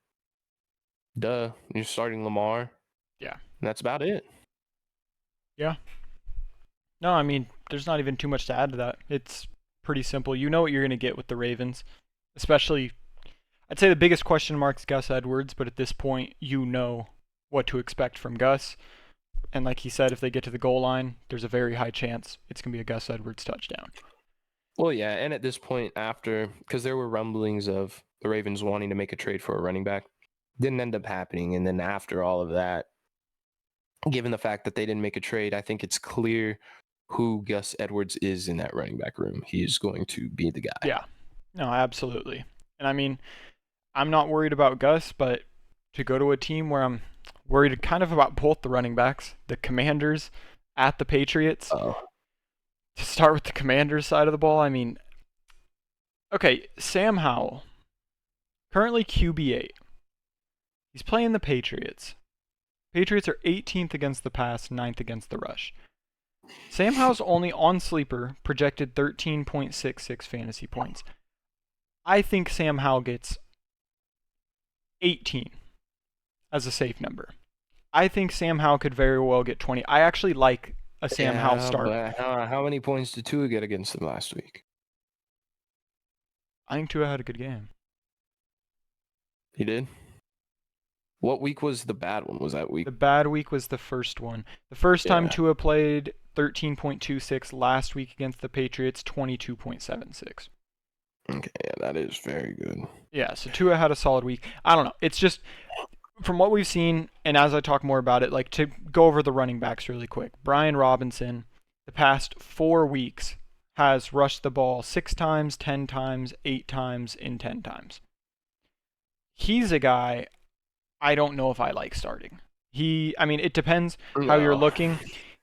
you're starting Lamar. Yeah. And that's about it. Yeah. No, I mean, there's not even too much to add to that. It's pretty simple. You know what you're going to get with the Ravens, especially, I'd say the biggest question mark's Gus Edwards, but at this point, you know what to expect from Gus. And like he said, if they get to the goal line, there's a very high chance it's going to be a Gus Edwards touchdown. Well, yeah, and at this point, because there were rumblings of the Ravens wanting to make a trade for a running back, didn't end up happening. And then after all of that, given the fact that they didn't make a trade, I think it's clear who Gus Edwards is in that running back room. He's going to be the guy. Yeah, no, absolutely. And I mean, I'm not worried about Gus, but to go to a team where I'm worried kind of about both the running backs, the Commanders at the Patriots. To start with the Commanders side of the ball, I mean, okay, Sam Howell, currently QB8. He's playing the Patriots. Patriots are 18th against the pass, 9th against the rush. Sam Howell's only on Sleeper projected 13.66 fantasy points. I think Sam Howell gets 18 as a safe number. I think Sam Howell could very well get 20. I actually like a Sam Howell start. But how many points did Tua get against them last week? I think Tua had a good game. He did? What week was the bad one? Was that week? The bad week was the first one. The first time Tua played 13.26, last week against the Patriots, 22.76. Okay, yeah, that is very good. Yeah, so Tua had a solid week. I don't know. It's just, from what we've seen, and as I talk more about it, like to go over the running backs really quick. Brian Robinson, the past 4 weeks, has rushed the ball 6 times, 10 times, 8 times, and 10 times. He's a guy I don't know if I like starting. I mean, it depends how you're looking.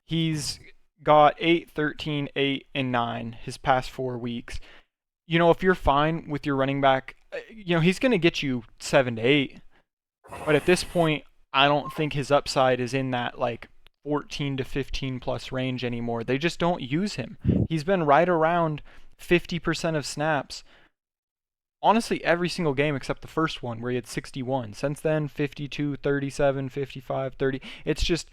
He's got 8, 13, 8, and 9 his past 4 weeks. If you're fine with your running back, he's going to get you 7 to 8. But at this point, I don't think his upside is in that like 14 to 15 plus range anymore. They just don't use him. He's been right around 50% of snaps. Honestly, every single game except the first one where he had 61. Since then, 52, 37, 55, 30. It's just,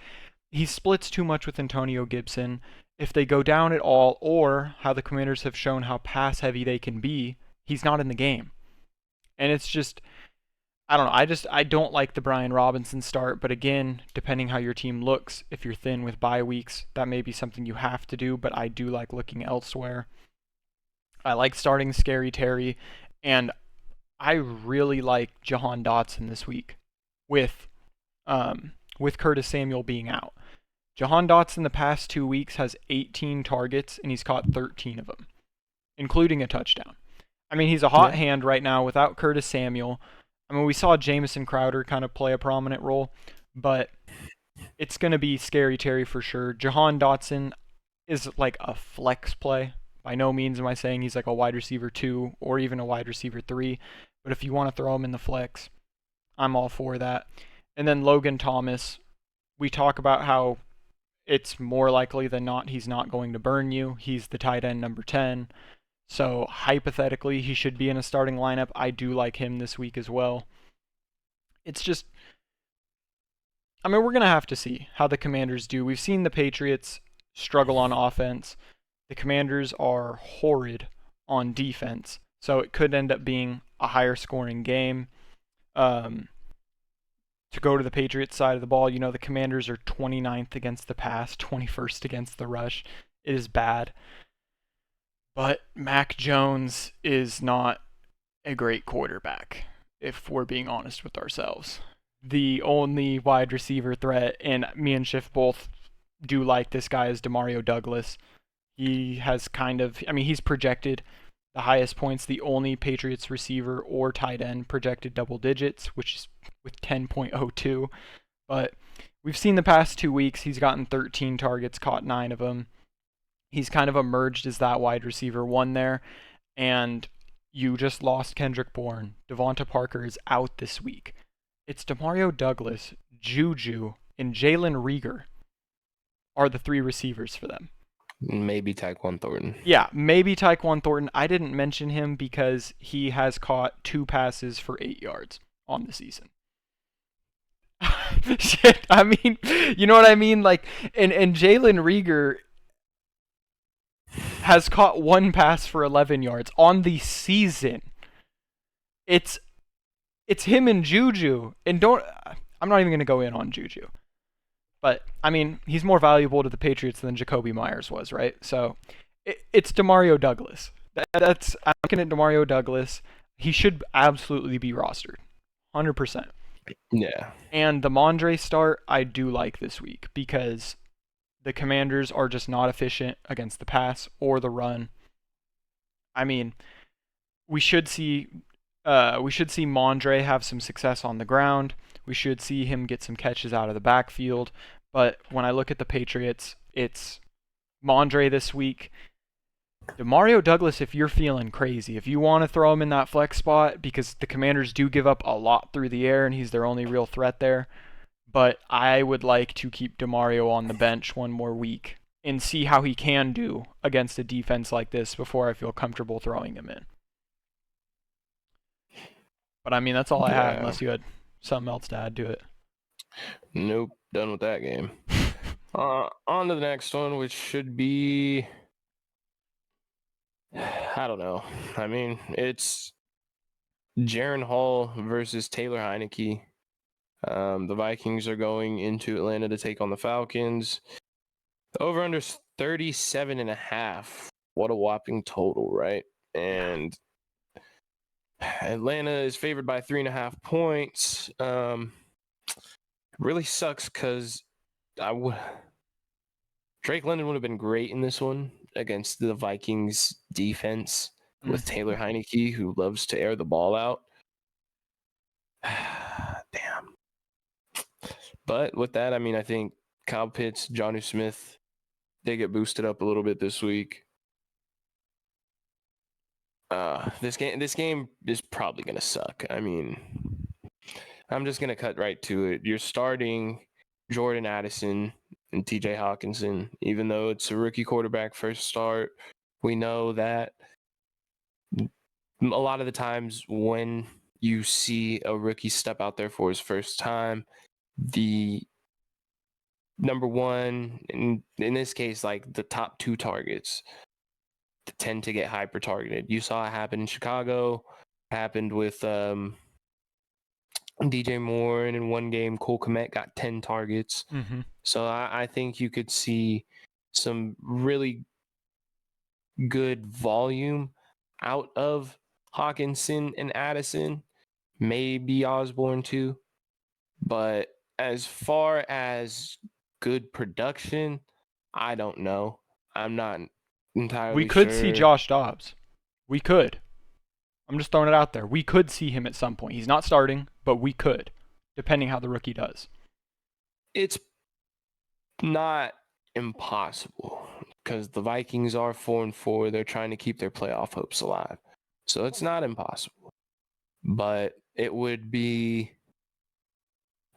he splits too much with Antonio Gibson. If they go down at all, or how the Commanders have shown how pass heavy they can be, he's not in the game. And it's just, I don't know. I don't like the Brian Robinson start, but again, depending how your team looks, if you're thin with bye weeks, that may be something you have to do, but I do like looking elsewhere. I like starting Scary Terry, and I really like Jahan Dotson this week with Curtis Samuel being out. Jahan Dotson the past 2 weeks has 18 targets, and he's caught 13 of them, including a touchdown. I mean, he's a hot hand right now without Curtis Samuel. I mean, we saw Jamison Crowder kind of play a prominent role, but it's going to be Scary Terry for sure. Jahan Dotson is like a flex play. By no means am I saying he's like a wide receiver 2 or even a wide receiver 3, but if you want to throw him in the flex, I'm all for that. And then Logan Thomas, we talk about how it's more likely than not he's not going to burn you. He's the tight end number 10. So hypothetically, he should be in a starting lineup. I do like him this week as well. It's just, I mean, we're going to have to see how the Commanders do. We've seen the Patriots struggle on offense. The Commanders are horrid on defense, so it could end up being a higher scoring game. to go to the Patriots side of the ball. The Commanders are 29th against the pass, 21st against the rush. It is bad. But Mac Jones is not a great quarterback, if we're being honest with ourselves. The only wide receiver threat, and me and Schiff both do like this guy, is Demario Douglas. He has he's projected the highest points, the only Patriots receiver or tight end projected double digits, which is with 10.02. But we've seen the past 2 weeks, he's gotten 13 targets, caught 9 of them. He's kind of emerged as that wide receiver one there. And you just lost Kendrick Bourne. Devonta Parker is out this week. It's Demario Douglas, Juju, and Jalen Reagor are the 3 receivers for them. Maybe Tyquan Thornton. Yeah, maybe Tyquan Thornton. I didn't mention him because he has caught 2 passes for 8 yards on the season. Shit, I mean, you know what I mean? Like, and Jalen Reagor has caught 1 pass for 11 yards on the season. It's him and Juju. And I'm not even going to go in on Juju. But, I mean, he's more valuable to the Patriots than Jacoby Myers was, right? So, it's Demario Douglas. I'm looking at Demario Douglas. He should absolutely be rostered. 100%. Yeah. And the Mondre start, I do like this week because the Commanders are just not efficient against the pass or the run. I mean, we should see Mondre have some success on the ground. We should see him get some catches out of the backfield. But when I look at the Patriots, it's Mondre this week. Demario Douglas, if you're feeling crazy, if you want to throw him in that flex spot, because the Commanders do give up a lot through the air and he's their only real threat there. But I would like to keep Demario on the bench one more week and see how he can do against a defense like this before I feel comfortable throwing him in. But I mean, that's all I had, unless you had something else to add to it. Nope, done with that game. On to the next one, which should be, I don't know. I mean, it's Jaren Hall versus Taylor Heineke. The Vikings are going into Atlanta to take on the Falcons. The over-under 37.5. What a whopping total, right? And Atlanta is favored by 3.5 points. Really sucks because Drake London would have been great in this one against the Vikings defense with Taylor Heineke, who loves to air the ball out. Damn. But with that, I mean, I think Kyle Pitts, Jonnu Smith, they get boosted up a little bit this week. This game is probably going to suck. I mean, I'm just going to cut right to it. You're starting Jordan Addison and TJ Hawkinson, even though it's a rookie quarterback first start. We know that a lot of the times when you see a rookie step out there for his first time, the number one, in this case, like the top 2 targets tend to get hyper targeted. You saw it happen in Chicago, happened with DJ Moore, and in one game, Cole Kmet got 10 targets. Mm-hmm. So I think you could see some really good volume out of Hawkinson and Addison, maybe Osborne too. But as far as good production, I don't know. I'm not entirely We could sure. see Josh Dobbs. We could. I'm just throwing it out there. We could see him at some point. He's not starting, but we could, depending how the rookie does. It's not impossible because the Vikings are 4-4. They're trying to keep their playoff hopes alive. So it's not impossible. But it would be...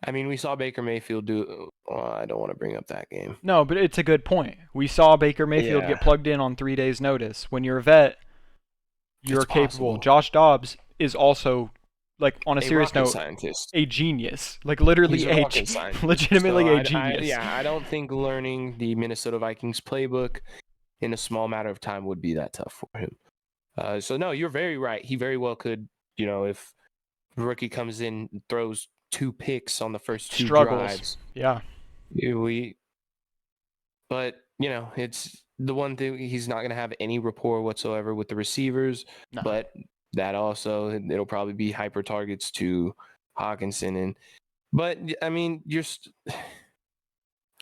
I mean, we saw Baker Mayfield do... I don't want to bring up that game. No, but it's a good point. We saw Baker Mayfield get plugged in on 3 days' notice. When you're a vet, you're capable. Possible. Josh Dobbs is also, like, on a serious note, scientist. A genius. Like, literally legitimately a genius. I don't think learning the Minnesota Vikings playbook in a small matter of time would be that tough for him. So, no, you're very right. He very well could, if the rookie comes in and throws 2 picks on the first 2 Struggles. drives. Yeah. But, it's the one thing, he's not going to have any rapport whatsoever with the receivers, No. but that also, it'll probably be hyper targets to Hawkinson. But, I mean,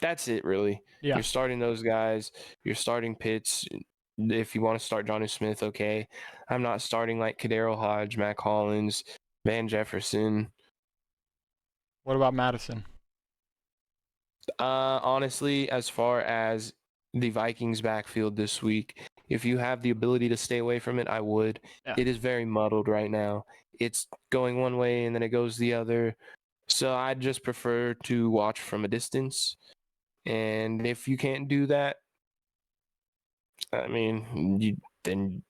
that's it, really. Yeah. You're starting those guys. You're starting Pitts. If you want to start Jonnu Smith, okay. I'm not starting like Kadero Hodge, Mac Hollins, Van Jefferson. What about Madison? Honestly, as far as the Vikings backfield this week, if you have the ability to stay away from it, I would. Yeah. It is very muddled right now. It's going one way and then it goes the other. So I'd just prefer to watch from a distance. And if you can't do that, I mean, then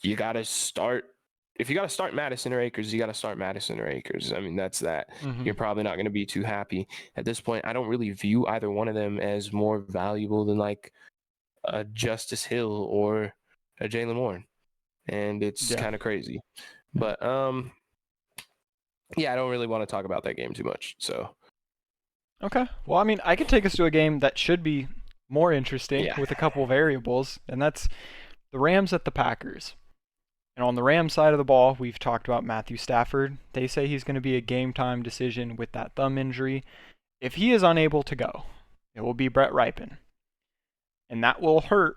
you got to start. If you got to start Madison or Akers, you got to start Madison or Akers. I mean, that's that. Mm-hmm. You're probably not going to be too happy. At this point, I don't really view either one of them as more valuable than like a Justice Hill or a Jalen Warren. And it's kind of crazy. But, yeah, I don't really want to talk about that game too much. So. Okay. Well, I mean, I could take us to a game that should be more interesting with a couple of variables, and that's the Rams at the Packers. And on the Rams side of the ball, we've talked about Matthew Stafford. They say he's going to be a game-time decision with that thumb injury. If he is unable to go, it will be Brett Rypien. And that will hurt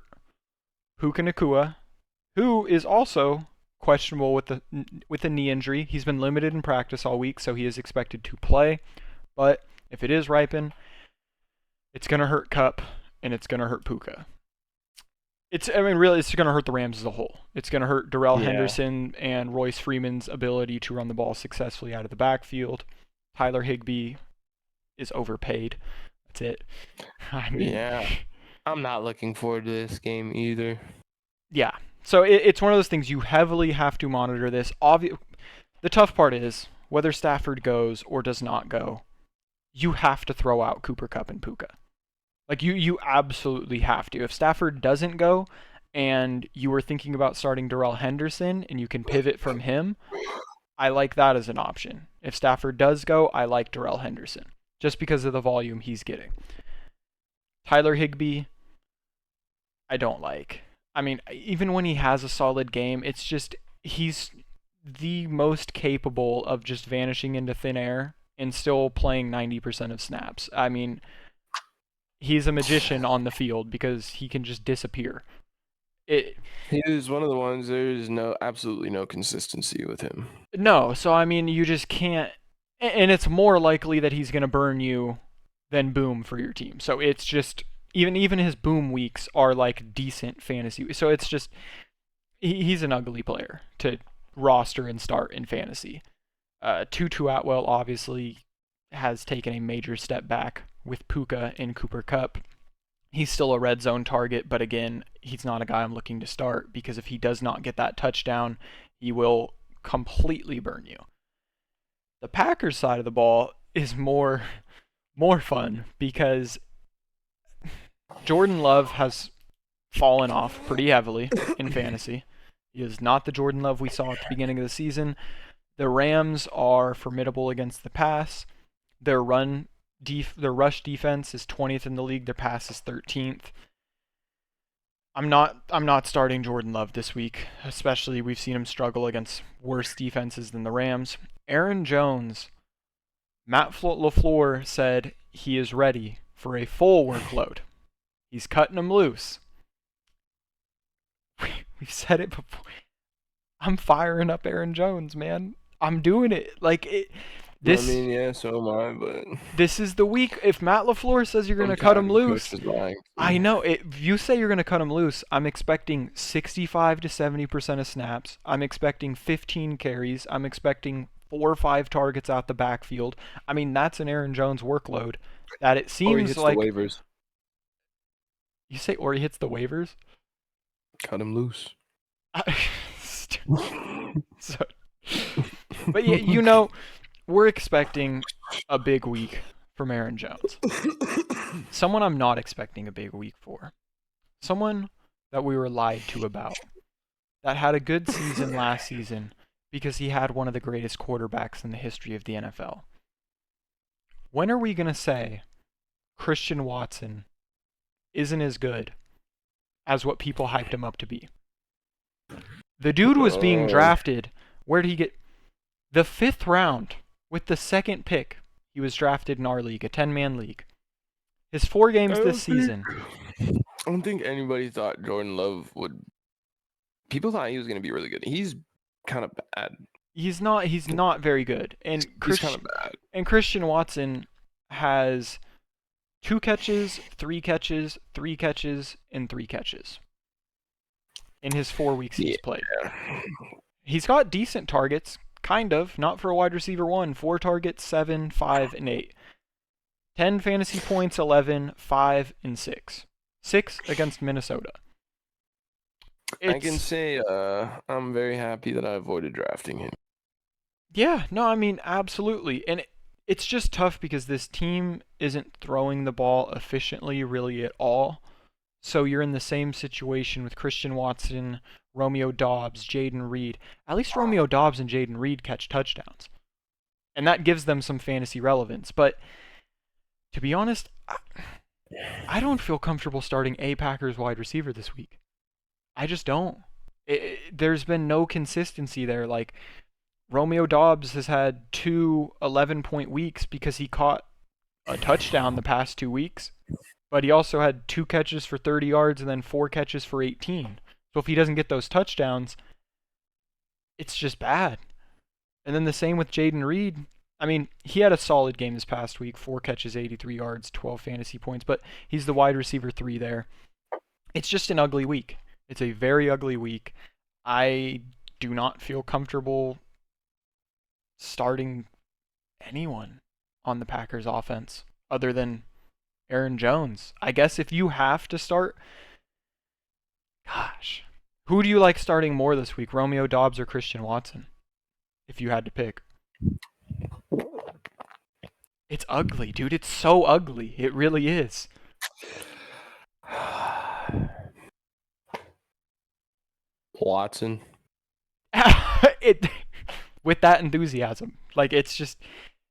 Puka Nacua, who is also questionable with the knee injury. He's been limited in practice all week, so he is expected to play. But if it is Rypien, it's going to hurt Kupp, and it's going to hurt Puka. Really, it's going to hurt the Rams as a whole. It's going to hurt Darrell Henderson and Royce Freeman's ability to run the ball successfully out of the backfield. Tyler Higbee is overpaid. That's it. I mean, I'm not looking forward to this game either. Yeah. So it's one of those things you heavily have to monitor this. The tough part is whether Stafford goes or does not go, you have to throw out Cooper Kupp and Puka. Like, you absolutely have to. If Stafford doesn't go and you were thinking about starting Darrell Henderson and you can pivot from him, I like that as an option. If Stafford does go, I like Darrell Henderson just because of the volume he's getting. Tyler Higbee, I don't like. I mean, even when he has a solid game, it's just he's the most capable of just vanishing into thin air and still playing 90% of snaps. I mean, he's a magician on the field because he can just disappear. He is one of the ones, there's absolutely no consistency with him. No, so I mean, you just can't, and it's more likely that he's going to burn you than boom for your team. So it's just, even his boom weeks are like decent fantasy. So it's just, he's an ugly player to roster and start in fantasy. Tutu Atwell obviously has taken a major step back with Puka and Cooper Kupp. He's still a red zone target, but again, he's not a guy I'm looking to start because if he does not get that touchdown, he will completely burn you. The Packers side of the ball is more fun because Jordan Love has fallen off pretty heavily in fantasy. He is not the Jordan Love we saw at the beginning of the season. The Rams are formidable against the pass. Their rush defense is 20th in the league. Their pass is 13th. I'm not starting Jordan Love this week, especially we've seen him struggle against worse defenses than the Rams. Aaron Jones, Matt LaFleur said he is ready for a full workload. He's cutting him loose. We've said it before. I'm firing up Aaron Jones, man. I'm doing it. So am I, but this is the week. If Matt LaFleur says you're going to cut him loose, I know. If you say you're going to cut him loose, I'm expecting 65 to 70% of snaps. I'm expecting 15 carries. I'm expecting 4 or 5 targets out the backfield. I mean, that's an Aaron Jones workload that it seems or he hits like. The waivers. You say, or he hits the waivers? Cut him loose. But yeah, we're expecting a big week from Aaron Jones. Someone I'm not expecting a big week for. Someone that we were lied to about. That had a good season last season because he had one of the greatest quarterbacks in the history of the NFL. When are we going to say Christian Watson isn't as good as what people hyped him up to be? The dude was being drafted. Where did he get? The 5th round with the 2nd pick. He was drafted in our league, a 10-man league. His 4 games this season. I don't think anybody thought Jordan Love would. People thought he was going to be really good. He's kind of bad. He's not very good. And He's kind of bad. And Christian Watson has 2 catches, 3 catches, 3 catches, and 3 catches in his 4 weeks he's played. He's got decent targets, kind of, not for a wide receiver 1. 4 targets, 7, 5, and 8. 10 fantasy points, 11, 5, and 6. 6 against Minnesota. I can say I'm very happy that I avoided drafting him. Yeah, no, I mean, absolutely. And it's just tough because this team isn't throwing the ball efficiently really at all. So you're in the same situation with Christian Watson, Romeo Doubs, Jaden Reed. At least Romeo Doubs and Jaden Reed catch touchdowns. And that gives them some fantasy relevance. But to be honest, I don't feel comfortable starting a Packers wide receiver this week. I just don't. There's been no consistency there. Like, Romeo Doubs has had 2 11-point weeks because he caught a touchdown the past 2 weeks. But he also had 2 catches for 30 yards and then 4 catches for 18. So if he doesn't get those touchdowns, it's just bad. And then the same with Jaden Reed. I mean, he had a solid game this past week. 4 catches, 83 yards, 12 fantasy points. But he's the wide receiver 3 there. It's just an ugly week. It's a very ugly week. I do not feel comfortable starting anyone on the Packers offense other than Aaron Jones. I guess if you have to start, gosh, who do you like starting more this week, Romeo Doubs or Christian Watson, if you had to pick? It's ugly, dude. It's so ugly. It really is. Watson. With that enthusiasm. Like, it's just,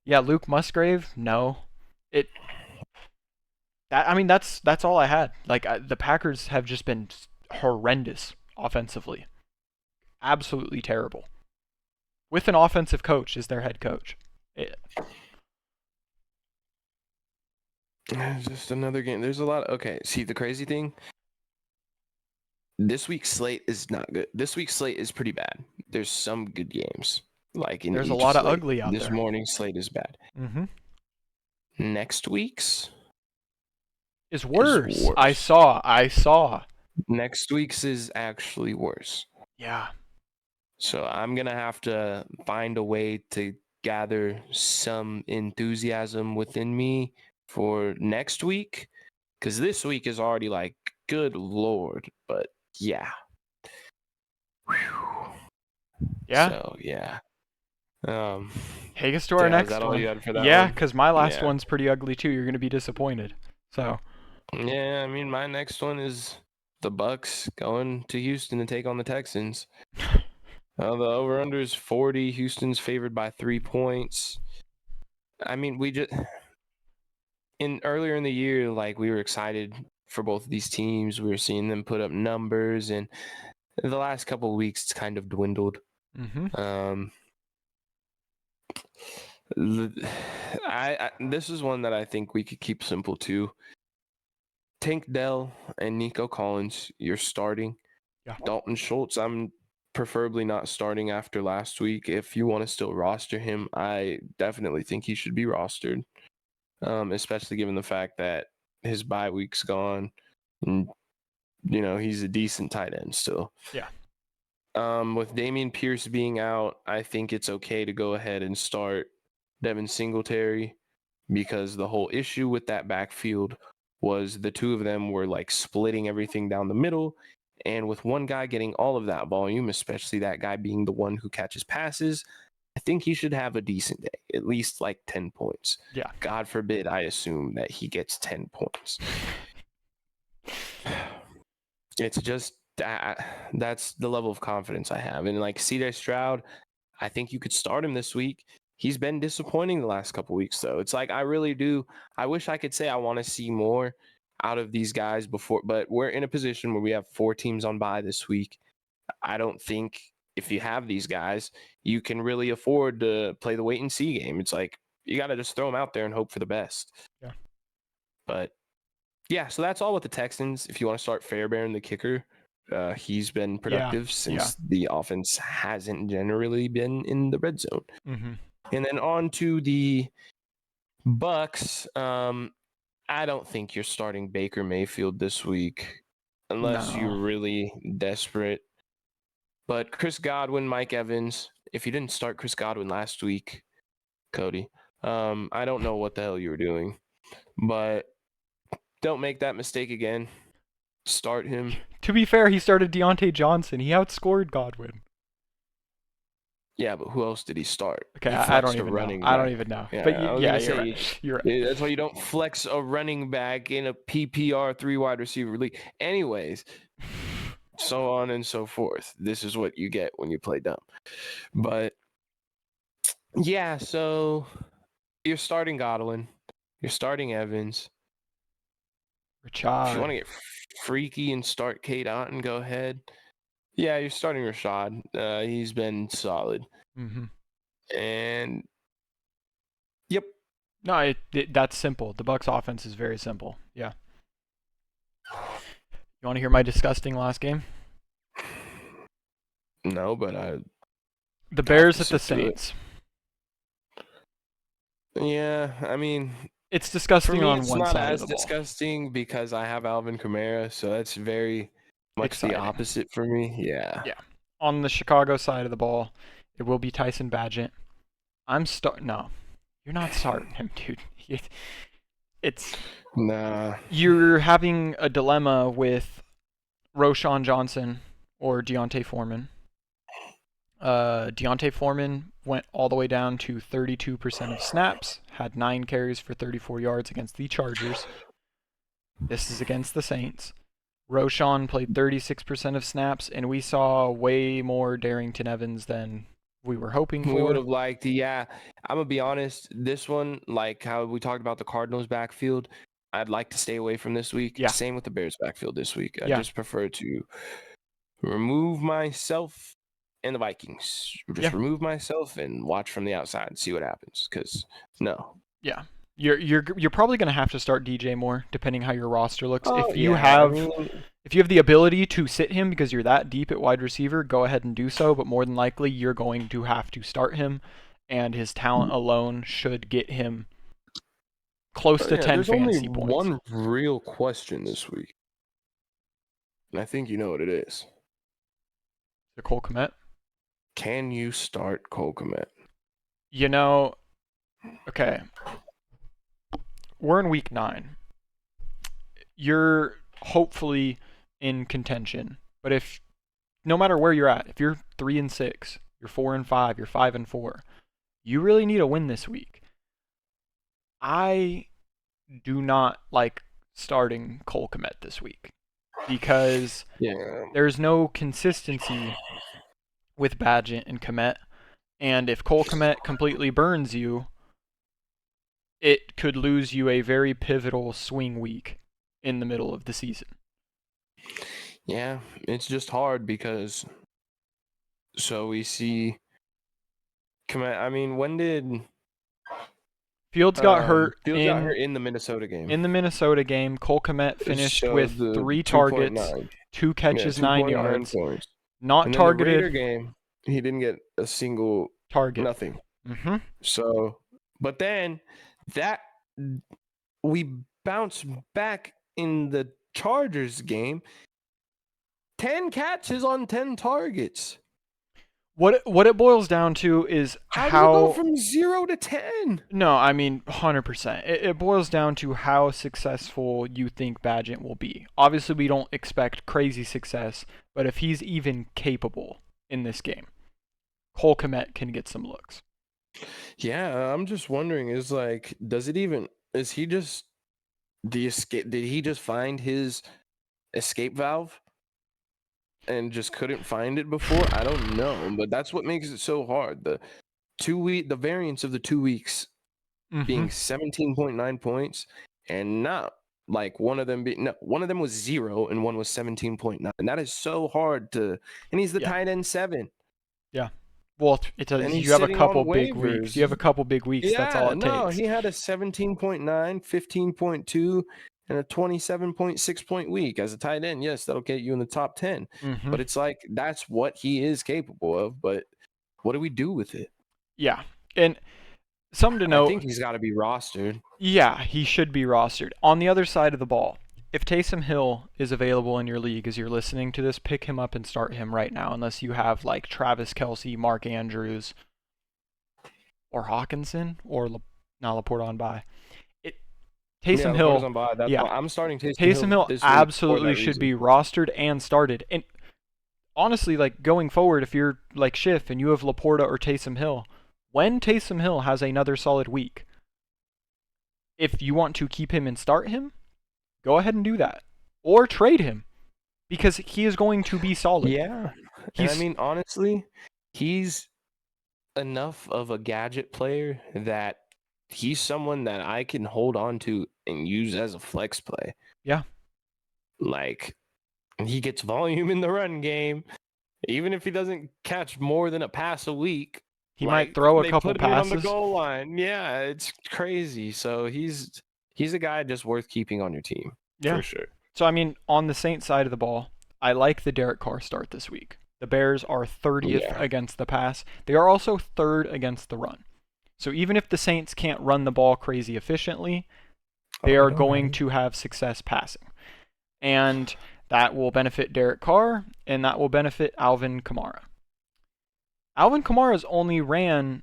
yeah, Luke Musgrave, no. That's all I had. Like, the Packers have just been horrendous offensively. Absolutely terrible. With an offensive coach as their head coach. It's just another game. There's a lot. Okay, see, the crazy thing, this week's slate is not good. This week's slate is pretty bad. There's some good games. There's a lot of ugly out there. This morning's slate is bad. Mm-hmm. Next week's is worse. I saw. Next week's is actually worse. Yeah. So I'm going to have to find a way to gather some enthusiasm within me for next week, because this week is already like, good Lord. But yeah. Whew. Yeah. So, yeah. Take us to our next one. All you had for that yeah, one? because my last one's pretty ugly too. You're going to be disappointed. So. Yeah, I mean, my next one is the Bucs going to Houston to take on the Texans. The over-under is 40. Houston's favored by 3 points. I mean, earlier in the year, like, we were excited for both of these teams. We were seeing them put up numbers, and the last couple of weeks, it's kind of dwindled. Mm-hmm. This is one that I think we could keep simple too. Tank Dell and Nico Collins, you're starting. Yeah. Dalton Schultz, I'm preferably not starting after last week. If you want to still roster him, I definitely think he should be rostered, especially given the fact that his bye week's gone. And, he's a decent tight end still. Yeah. With Dameon Pierce being out, I think it's okay to go ahead and start Devin Singletary, because the whole issue with that backfield was the two of them were like splitting everything down the middle. And with one guy getting all of that volume, especially that guy being the one who catches passes, I think he should have a decent day, at least like 10 points. Yeah. God forbid I assume that he gets 10 points. It's just that's the level of confidence I have. And like CJ Stroud, I think you could start him this week. he's been disappointing the last couple weeks, though. It's like I really do. I wish I could say I want to see more out of these guys before, but we're in a position where we have 4 teams on bye this week. I don't think if you have these guys, you can really afford to play the wait and see game. It's like you got to just throw them out there and hope for the best. Yeah. But yeah, so that's all with the Texans. If you want to start Fairbairn, the kicker, he's been productive since the offense hasn't generally been in the red zone. Mm-hmm. And then on to the Bucks. I don't think you're starting Baker Mayfield this week unless you're really desperate. But Chris Godwin, Mike Evans, if you didn't start Chris Godwin last week, Cody, I don't know what the hell you were doing. But don't make that mistake again. Start him. To be fair, he started Deontay Johnson. He outscored Godwin. Yeah, but who else did he start? Okay, He I don't flexed a even running know. I don't back. even know. Yeah, But I was yeah, gonna you're say, right. You're right. That's why you don't flex a running back in a PPR 3 wide receiver league. Anyways, so on and so forth. This is what you get when you play dumb. But yeah, so you're starting Godwin. You're starting Evans. If you want to Rashad. get freaky and start Kate Otten, go ahead. Yeah, you're starting Rashad. He's been solid. Mm-hmm. And yep. No, that's simple. The Bucks offense is very simple. Yeah. You want to hear my disgusting last game? No, but The Bears at the sit through it. Saints. Yeah, I mean, It's for disgusting me, on it's one not side as of the ball. disgusting because I have Alvin Kamara, so that's very much Exciting. the opposite for me. Yeah. Yeah. On the Chicago side of the ball, it will be Tyson Bagent. No, you're not starting him, dude. It's Nah. you're having a dilemma with Roshan Johnson or Deontay Foreman. Deontay Foreman went all the way down to 32% of snaps, had 9 carries for 34 yards against the Chargers. This is against the Saints. Roshan played 36% of snaps, and we saw way more Darrington Evans than we were hoping for. We would have liked, yeah. I'm going to be honest. This one, like how we talked about the Cardinals backfield, I'd like to stay away from this week. Yeah. Same with the Bears backfield this week. I Yeah. just prefer to remove myself and the Vikings. Just remove myself and watch from the outside and see what happens. Because, no. Yeah. You're probably going to have to start DJ Moore, depending how your roster looks. Oh, if you yeah, have the ability to sit him because you're that deep at wide receiver, go ahead and do so. But more than likely, you're going to have to start him, and his talent alone should get him close to 10 fantasy points. There's only one real question this week, and I think you know what it is. The Cole Kmet? Can you start Cole Kmet? You know, okay. We're in week 9. You're hopefully in contention. But if no matter where you're at, if you're 3-6, you're 4-5, you're 5-4, you really need a win this week. I do not like starting Cole Kmet this week because there's no consistency with Bagent and Kmet. And if Cole Kmet completely burns you, it could lose you a very pivotal swing week in the middle of the season. Yeah, it's just hard because we see Kmet. I mean, when did Fields got hurt in the Minnesota game? In the Minnesota game, Cole Kmet finished with 3 targets, 2 catches, 9 yards. Not targeted. In the Raider game, he didn't get a single target. Nothing. Mm-hmm. So, but then we bounced back in the Chargers game. 10 catches on 10 targets. What it boils down to is how do you go from 0 to 10? No, I mean 100%. It boils down to how successful you think Bagent will be. Obviously, we don't expect crazy success, but if he's even capable in this game, Cole Kmet can get some looks. Yeah, I'm just wondering, is he just the escape? Did he just find his escape valve and just couldn't find it before? I don't know, but that's what makes it so hard. the variance of the 2 weeks being 17.9 points, and not like one of them was 0 and one was 17.9. And that is so hard to, and he's the tight end 7. Yeah. Well, it does. And he's You have a sitting couple on big weeks. waivers. You have a couple big weeks. That's all it takes. He had a 17.9, 15.2, and a 27.6 point week as a tight end. Yes, that'll get you in the top 10. But it's like, that's what he is capable of. But what do we do with it? Yeah. And something to note. I think he's got to be rostered. Yeah, he should be rostered. On the other side of the ball, if Taysom Hill is available in your league as you're listening to this, pick him up and start him right now, unless you have like Travis Kelce, Mark Andrews, or Hawkinson, or Laporta on bye. Taysom Hill, I'm starting Taysom Hill absolutely should be rostered and started. And honestly, like going forward, if you're like Schiff and you have Laporta or Taysom Hill, when Taysom Hill has another solid week, if you want to keep him and start him, go ahead and do that. Or trade him, because he is going to be solid. Yeah. And I mean, honestly, he's enough of a gadget player that he's someone that I can hold on to and use as a flex play. Yeah. Like, he gets volume in the run game. Even if he doesn't catch more than a pass a week, he might throw a couple passes on the goal line. Yeah, it's crazy. So he's a guy just worth keeping on your team. Yeah, for sure. So I mean, on the Saints side of the ball, I like the Derek Carr start this week. The Bears are 30th against the pass. They are also 3rd against the run. So even if the Saints can't run the ball crazy efficiently, they are going to have success passing. And that will benefit Derek Carr, and that will benefit Alvin Kamara. Alvin Kamara's only ran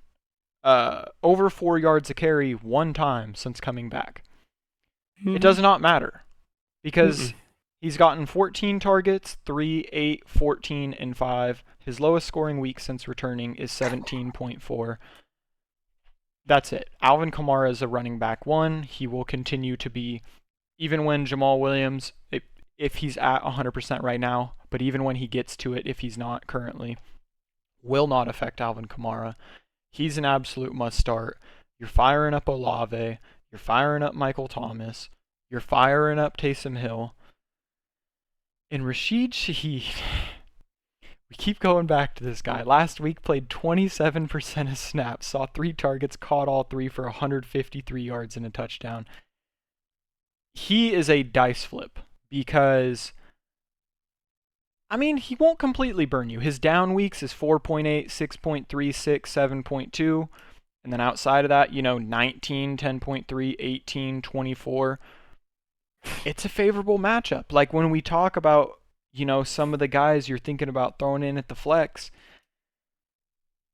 over 4 yards a carry one time since coming back. It does not matter, because he's gotten 14 targets, 3, 8, 14, and 5. His lowest scoring week since returning is 17.4. That's it. Alvin Kamara is a running back 1. He will continue to be, even when Jamal Williams, if he's at 100% right now, but even when he gets to it, if he's not currently, will not affect Alvin Kamara. He's an absolute must start. You're firing up Olave. You're firing up Michael Thomas. You're firing up Taysom Hill. And Rashid Shaheed, we keep going back to this guy. Last week played 27% of snaps, saw 3 targets, caught all 3 for 153 yards and a touchdown. He is a dice flip because, I mean, he won't completely burn you. His down weeks is 4.8, 6.36, 7.2. And then outside of that, 19, 10.3, 18, 24. It's a favorable matchup. Like when we talk about, some of the guys you're thinking about throwing in at the flex,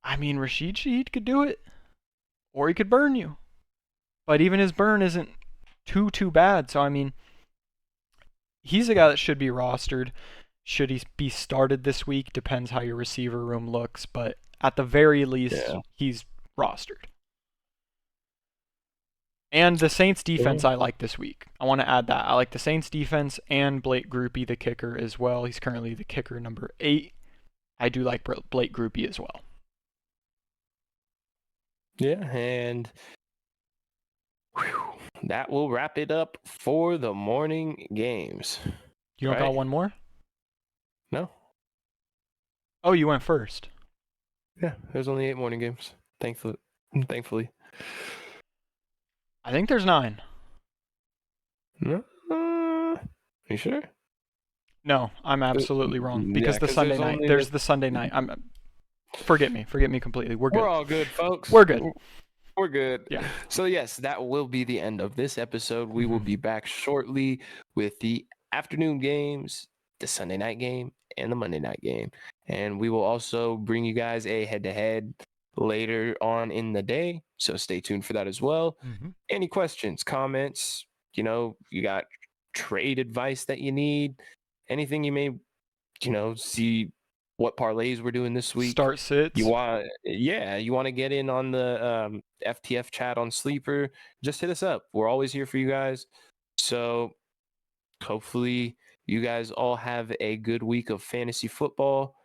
I mean, Rashid Shaheed could do it, or he could burn you. But even his burn isn't too bad. So, I mean, he's a guy that should be rostered. Should he be started this week? Depends how your receiver room looks. But at the very least, he's rostered. And the Saints defense I like this week. I want to add that. I like the Saints defense and Blake Grupe, the kicker, as well. He's currently the kicker number 8. I do like Blake Grupe as well. Yeah, and that will wrap it up for the morning games. You don't got one more? No. Oh, you went first. Yeah, there's only 8 morning games. Thankfully. I think there's 9. No? You sure? No, I'm absolutely wrong. Because the Sunday night. There's the Sunday night. Forget me completely. We're good. We're all good, folks. We're good. We're good. Yeah. So yes, that will be the end of this episode. We will be back shortly with the afternoon games, the Sunday night game, and the Monday night game. And we will also bring you guys a head-to-head later on in the day. So stay tuned for that as well. Any questions, comments, you got trade advice that you need, anything you may, see what parlays we're doing this week. Start sits. You want to get in on the FTF chat on Sleeper, just hit us up. We're always here for you guys. So hopefully you guys all have a good week of fantasy football.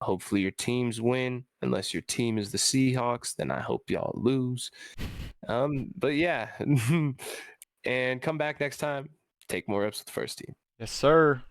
Hopefully your teams win. Unless your team is the Seahawks, then I hope y'all lose. But yeah, and come back next time. Take more reps with the first team. Yes, sir.